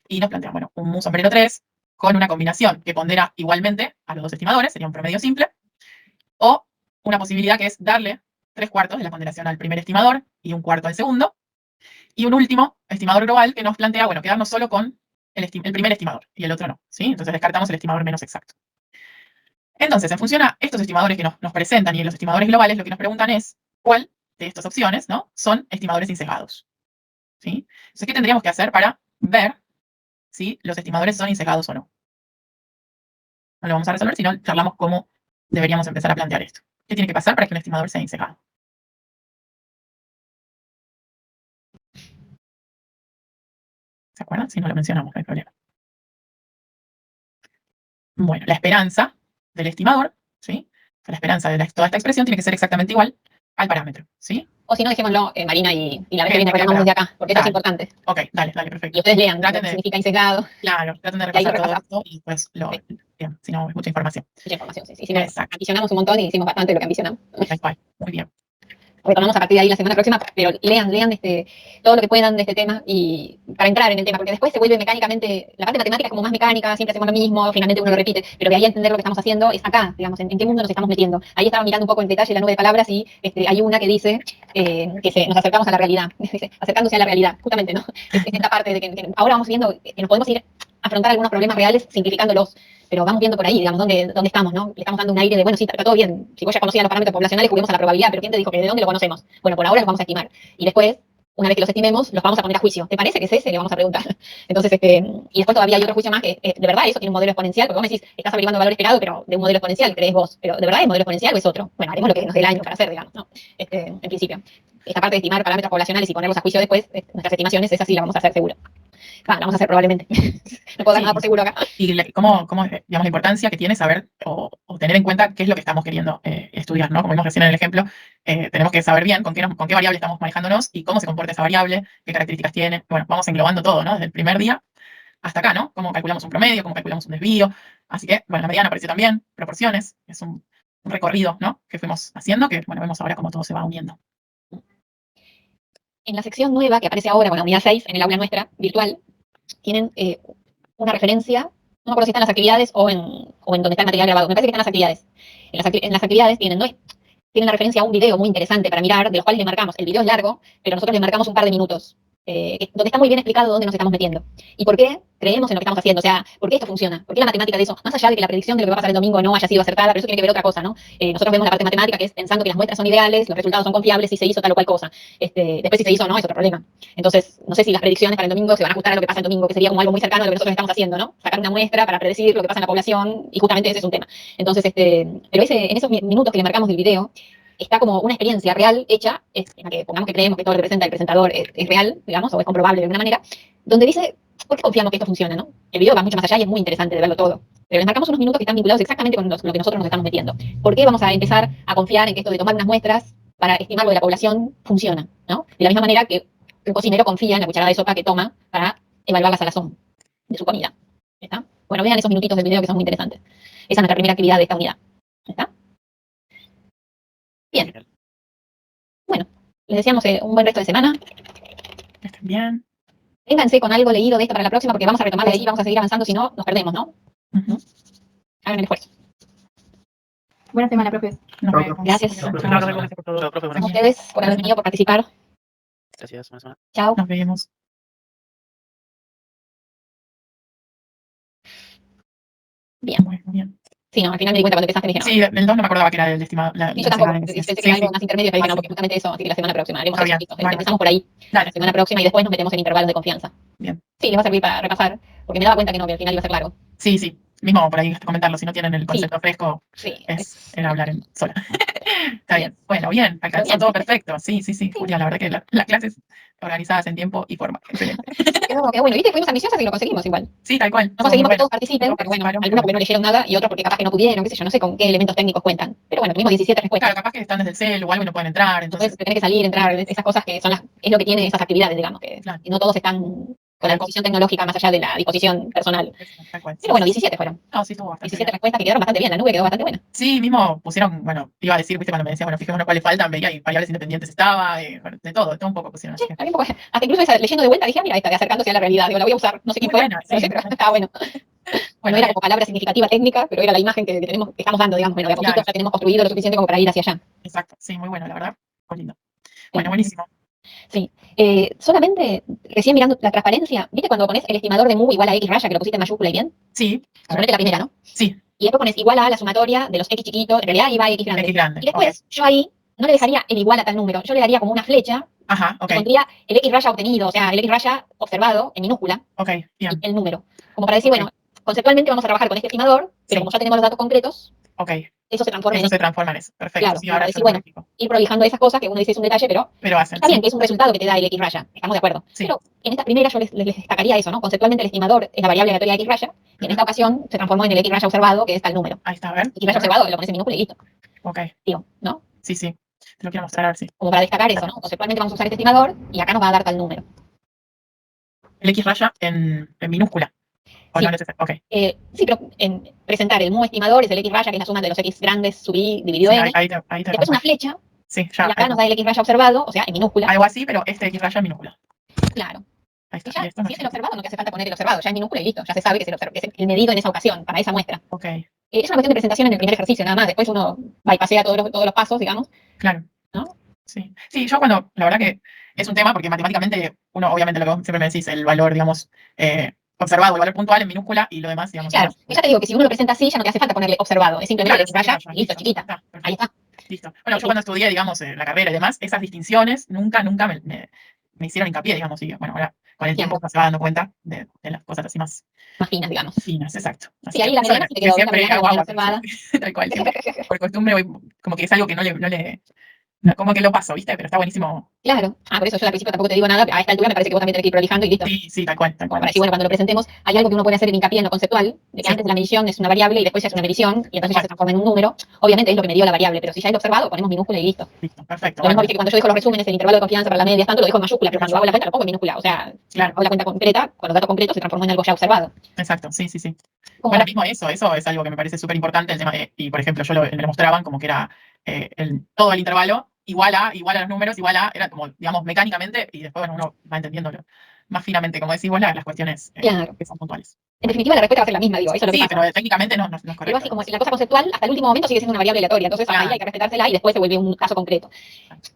Y nos plantean, bueno, un MU sombrero 3 con una combinación que pondera igualmente a los dos estimadores, sería un promedio simple, o una posibilidad que es darle 3/4 de la ponderación al primer estimador y 1/4 al segundo, y un último estimador global que nos plantea, bueno, quedarnos solo con el primer estimador y el otro no, ¿sí? Entonces descartamos el estimador menos exacto. Entonces, en función a estos estimadores que nos presentan y los estimadores globales, lo que nos preguntan es cuál de estas opciones, ¿no? Son estimadores insesgados, ¿sí? Entonces, ¿qué tendríamos que hacer para ver si los estimadores son insesgados o no? No lo vamos a resolver, sino charlamos cómo deberíamos empezar a plantear esto. ¿Qué tiene que pasar para que un estimador sea insesgado? ¿Se acuerdan? Si no lo mencionamos, no hay problema. Bueno, la esperanza del estimador, ¿sí? La esperanza de toda esta expresión tiene que ser exactamente igual al parámetro, ¿sí? O si no, dejémoslo, Marina y la vez que viene Bien, retomamos desde acá, porque eso es dale. importante. Ok, dale, perfecto. Y ustedes lean lo Traten que de, significa insesgado. claro, traten de Y ahí lo repasar todo repasamos. esto y después bien, si no, es mucha información. Mucha información, sí. Si no, Exacto, ambicionamos un montón y hicimos bastante de lo que ambicionamos. tal cual. Muy bien. Retomamos a partir de ahí la semana próxima, pero lean todo lo que puedan de este tema y para entrar en el tema, porque después se vuelve mecánicamente, la parte matemática es como más mecánica, siempre hacemos lo mismo, finalmente uno lo repite, pero de ahí a entender lo que estamos haciendo es acá, digamos, en qué mundo nos estamos metiendo. Ahí estaba mirando un poco en detalle la nube de palabras y hay una que dice nos acercamos a la realidad, acercándose a la realidad, justamente, ¿no? Es esta parte de que ahora vamos viendo que nos podemos ir a afrontar algunos problemas reales simplificándolos, pero vamos viendo por ahí, digamos, dónde estamos, ¿no? Le estamos dando un aire de, bueno, sí, está todo bien. Si vos ya conocías los parámetros poblacionales, juguemos a la probabilidad, pero ¿quién te dijo que de dónde lo conocemos? Bueno, por ahora los vamos a estimar. Y después, una vez que los estimemos, los vamos a poner a juicio. ¿Te parece que es ese? Le vamos a preguntar. Entonces, y después todavía hay otro juicio más que, de verdad, eso tiene un modelo exponencial, porque vos me decís, estás averiguando valor esperado, pero de un modelo exponencial crees vos. Pero, ¿de verdad es modelo exponencial o es otro? Bueno, haremos lo que nos dé el año para hacer, digamos, ¿no? En principio. esta parte de estimar parámetros poblacionales y ponerlos a juicio después, nuestras estimaciones, esa sí la vamos a hacer seguro. La vamos a hacer probablemente. No puedo dar Sí. nada por seguro acá. Y cómo, digamos, la importancia que tiene saber o tener en cuenta qué es lo que estamos queriendo estudiar, ¿no? Como vimos recién en el ejemplo, tenemos que saber bien con qué variable estamos manejándonos y cómo se comporta esa variable, qué características tiene. Bueno, vamos englobando todo, ¿no? Desde el primer día hasta acá, ¿no? Cómo calculamos un promedio, cómo calculamos un desvío. Así que, bueno, la mediana apareció también, proporciones, es un recorrido, ¿no? Que fuimos haciendo, que, bueno, vemos ahora cómo todo se va uniendo. En la sección nueva que aparece ahora con la unidad 6 en el aula nuestra, virtual, tienen una referencia, no me acuerdo si está en las actividades o en donde está el material grabado, me parece que está en las actividades. En las actividades tienen la referencia a un video muy interesante para mirar, de los cuales le marcamos, el video es largo, pero nosotros le marcamos un par de minutos, donde está muy bien explicado dónde nos estamos metiendo y por qué creemos en lo que estamos haciendo, o sea, por qué esto funciona, por qué la matemática de eso, más allá de que la predicción de lo que va a pasar el domingo no haya sido acertada, pero eso tiene que ver otra cosa, ¿no? Nosotros vemos la parte matemática que es pensando que las muestras son ideales, los resultados son confiables, si se hizo tal o cual cosa. Después si se hizo o no es otro problema. Entonces, no sé si las predicciones para el domingo se van a ajustar a lo que pasa el domingo, que sería como algo muy cercano a lo que nosotros estamos haciendo, ¿no? Sacar una muestra para predecir lo que pasa en la población y justamente ese es un tema. Entonces, pero en esos minutos que le marcamos del video, está como una experiencia real hecha, en la que pongamos que creemos que todo lo que presenta el presentador es real, digamos, o es comprobable de alguna manera, donde dice, ¿por qué confiamos que esto funciona, no? El video va mucho más allá y es muy interesante de verlo todo. Pero les marcamos unos minutos que están vinculados exactamente con lo que nosotros nos estamos metiendo. ¿Por qué vamos a empezar a confiar en que esto de tomar unas muestras para estimar lo de la población funciona, ¿no? De la misma manera que un cocinero confía en la cucharada de sopa que toma para evaluar la salazón de su comida. ¿Está? Bueno, vean esos minutitos del video que son muy interesantes. Esa es nuestra primera actividad de esta unidad. ¿Está? Bien. Bueno, les deseamos un buen resto de semana. Que estén bien. Vénganse con algo leído de esto para la próxima porque vamos a retomar de ahí, vamos a seguir avanzando, si no, nos perdemos, ¿no? Ujú. Hagan el esfuerzo. Buena semana, profe. Nos Chao, vemos. Gracias. Chao, Chao, chao. profe, por todo. Chao, profe, buenas A noches. ustedes por haber venido, por participar. Gracias, buena semana. Chao. Nos vemos. Bien. Bueno, bien. Sí, no, al final me di cuenta cuando empezaste, me dije, no. Sí, del 2 no me acordaba que era el estimado. Sí, yo tampoco, pensé que era algo más intermedio, pero dije, no, Sí. porque justamente eso, así que la semana próxima haremos Está eso, bien. listo. Bueno. Empezamos por ahí Dale. la semana próxima y después nos metemos en intervalos de confianza. Bien. Sí, les va a servir para repasar, porque me daba cuenta que no, que al final iba a ser largo. Sí, sí. Mismo por ahí comentarlo, si no tienen el concepto fresco, Sí, era hablar en sola. Está bien. Bueno, bien, alcanzó Bien. todo perfecto. Sí, sí, sí, Julia, la verdad que las clases organizadas en tiempo y forma. Excelente. quedó bueno, viste, fuimos ambiciosas y lo conseguimos igual. Sí, tal cual. No conseguimos que Bueno, todos participen, todos pero bueno, participaron, algunos porque no leyeron nada y otros porque capaz que no pudieron, qué sé yo, no sé con qué elementos técnicos cuentan. Pero bueno, tuvimos 17 respuestas. Claro, capaz que están desde el cel o algo y no pueden entrar, Entonces, entonces. tenés que salir, entrar, esas cosas que son es lo que tienen esas actividades, digamos, que Claro. no todos están con la disposición tecnológica más allá de la disposición personal. Tal cual. Pero bueno, 17 fueron. No, sí, estuvo bastante 17 bien. respuestas que quedaron bastante bien, la nube quedó bastante buena. Sí, mismo pusieron, bueno, iba a decir, viste, cuando me decía, bueno, fijémonos cuáles faltan, veía y variables independientes estaba, bueno, de todo un poco pusieron. Sí, Así que, había un poco, hasta incluso esa, leyendo de vuelta dije, mira, esta de acercándose a la realidad, digo, la voy a usar, no sé quién Muy fue, buena, no sí. sé, pero estaba bueno. Bueno, era como palabra significativa técnica, pero era la imagen que tenemos, que estamos dando, digamos, bueno, de a poquito Claro. ya tenemos construido lo suficiente como para ir hacia allá. Exacto, sí, muy bueno, la verdad, muy lindo. Bueno, buenísimo. Solamente, recién mirando la transparencia, ¿viste cuando pones el estimador de mu igual a x raya, que lo pusiste en mayúscula y bien? Sí, a ver, Suponete la primera, ¿no? sí, Y después pones igual a la sumatoria de los x chiquitos, en realidad iba a x grande. X grande. Y después, yo ahí no le dejaría el igual a tal número, yo le daría como una flecha, Ajá, ok, que pondría el x raya obtenido, o sea, el x raya observado en minúscula, ok, bien, y el número. Como para decir, Ok. bueno, conceptualmente vamos a trabajar con este estimador, pero Sí. como ya tenemos los datos concretos, ok. eso se transforma Eso en se transforma en eso. Perfecto, Claro, sí, como ahora decir, yo lo bueno, verifico. ir prolijando esas cosas que uno dice es un detalle, pero Pero hacen, está bien sí. que es un resultado que te da el x raya, estamos de acuerdo. Sí. Pero en esta primera yo les destacaría eso, ¿no? Conceptualmente el estimador es la variable aleatoria x raya, y en esta ocasión se transformó en el x raya observado, que es tal número. Ahí está, a ver. X raya observado lo pones en minúscula y listo, Ok, digo, ¿no? sí, sí. Te lo quiero mostrar a ver si. Como para destacar eso, ¿no? Conceptualmente vamos a usar este estimador y acá nos va a dar tal número. El X raya en minúscula. ¿O Sí. no necesariamente? Ok. Sí, pero en presentar el mu estimador es el x raya, que es la suma de los x grandes sub i dividido Sí, n. ahí te Después una flecha, Sí, y ya. acá nos da el x raya observado, o sea, en minúscula. Algo así, pero este X raya en minúscula. Claro. Ahí Y está. ya, Y esto no si es el es observado, no te hace falta poner el observado, ya es minúscula y listo, ya se sabe que es el medido en esa ocasión, para esa muestra. Ok, Es una cuestión de presentación en el primer ejercicio, nada más. Después uno bypasea todos los pasos, digamos. claro. ¿No? Sí. Sí, yo cuando, la verdad que es un tema porque matemáticamente uno, obviamente, lo que vos siempre me decís, el valor, digamos, observado, el valor puntual en minúscula y lo demás, digamos. Claro, y ya te digo que si uno lo presenta así, ya no te hace falta ponerle observado, es simplemente Claro, el raya, ya, listo, chiquita. Está, perfecto. Ahí está. Listo. Bueno, yo Sí. cuando estudié, digamos, la carrera y demás, esas distinciones nunca me hicieron hincapié, digamos, y bueno, ahora con el tiempo uno se va dando cuenta de las cosas así más Más finas, digamos. finas, exacto. Así Sí, ahí que, la mediana yo sí te quedó siempre caminando hago bien agua, observada. tal cual, siempre, por costumbre voy, como que es algo que no le No, como que lo paso, ¿viste? Pero está buenísimo. Claro. Por eso yo al principio tampoco te digo nada. A esta altura me parece que vos también tenés que ir prolijando y listo. Sí, sí, tal cual, tal cual. Para decir, bueno, cuando lo presentemos, hay algo que uno puede hacer en hincapié en lo conceptual, de que Sí. antes de la medición es una variable y después ya es una medición, y entonces ya se transforma en un número. Obviamente es lo que me dio la variable, pero si ya es lo observado, ponemos minúscula y listo. Listo, perfecto. Lo mismo Bueno, viste que cuando yo dejo los resúmenes, el intervalo de confianza para la media, tanto lo dejo en mayúscula, pero cuando hago la cuenta lo pongo en minúscula. O sea, claro, hago la cuenta completa, con los datos concretos se transformó en algo ya observado. exacto, sí, sí, sí. Como Bueno, mismo eso es algo que me parece súper importante, el tema de, y por ejemplo, me lo mostraban como que era todo el intervalo igual a los números, era como, digamos, mecánicamente, y después, bueno, uno va entendiéndolo más finamente, como decís vos, las cuestiones Claro. que son puntuales. En definitiva, la respuesta va a ser la misma, digo, eso es lo que Sí, pasa. pero técnicamente no es Pero correcto. así como la cosa conceptual, hasta el último momento sigue siendo una variable aleatoria, entonces hasta ahí Claro. hay que respetársela y después se vuelve un caso concreto.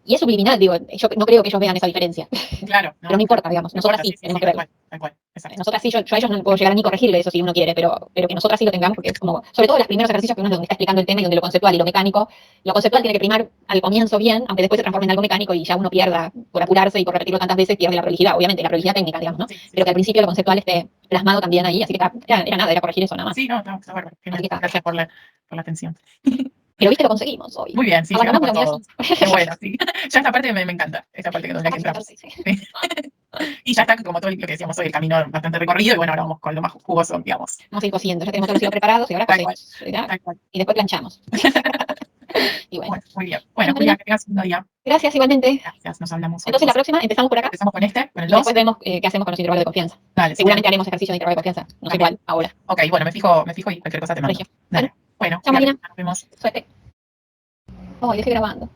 Y es subliminal, digo, yo no creo que ellos vean esa diferencia. Claro. Pero no importa, digamos, no nosotras importa, sí tenemos que verlo. Tal cual, exacto. Nosotras sí, yo a ellos no puedo llegar a ni corregirle eso si uno quiere, pero que nosotras sí lo tengamos, porque es como, sobre todo los primeros ejercicios que uno es donde está explicando el tema y donde lo conceptual y lo conceptual tiene que primar al comienzo bien, aunque después se transforme en algo mecánico y ya uno pierda, por apurarse y por repetirlo tantas veces, pierde la prolijidad, obviamente, la prolijidad técnica, digamos, ¿no? Sí, sí, Pero que al principio lo conceptual esté plasmado también ahí, así que era nada, era corregir eso nada más. sí, no, está bárbaro. Genial. Así que está. Gracias por la atención. Pero viste, lo conseguimos hoy. Muy bien, sí, llegamos Abandonamos con la todo. universidad. Qué bueno, sí. Ya esta parte me encanta, esta parte donde que entramos. Sí. Sí. Y ya está como todo lo que decíamos hoy, el camino bastante recorrido, y bueno, ahora vamos con lo más jugoso, digamos. Vamos a ir cosiendo, ya tenemos todos los hilos preparados y ahora Tal cual, cosemos, ¿verdad? tal cual. Y después planchamos. Y bueno, Bueno, muy bien. Bueno, Julia, que tengas un lindo día. gracias igualmente. Gracias, nos hablamos. Entonces la próxima empezamos por acá Empezamos con con el y 2. después vemos qué hacemos con los intervalos de confianza. Dale, sí. Seguramente haremos ejercicio de intervalo de confianza, no sé Ok. cuál, ahora. Ok, bueno, me fijo y cualquier cosa te mando. Regio. Dale. Bueno, Chao, Julia, Marina. nos vemos. Suerte. Oh, dejé grabando.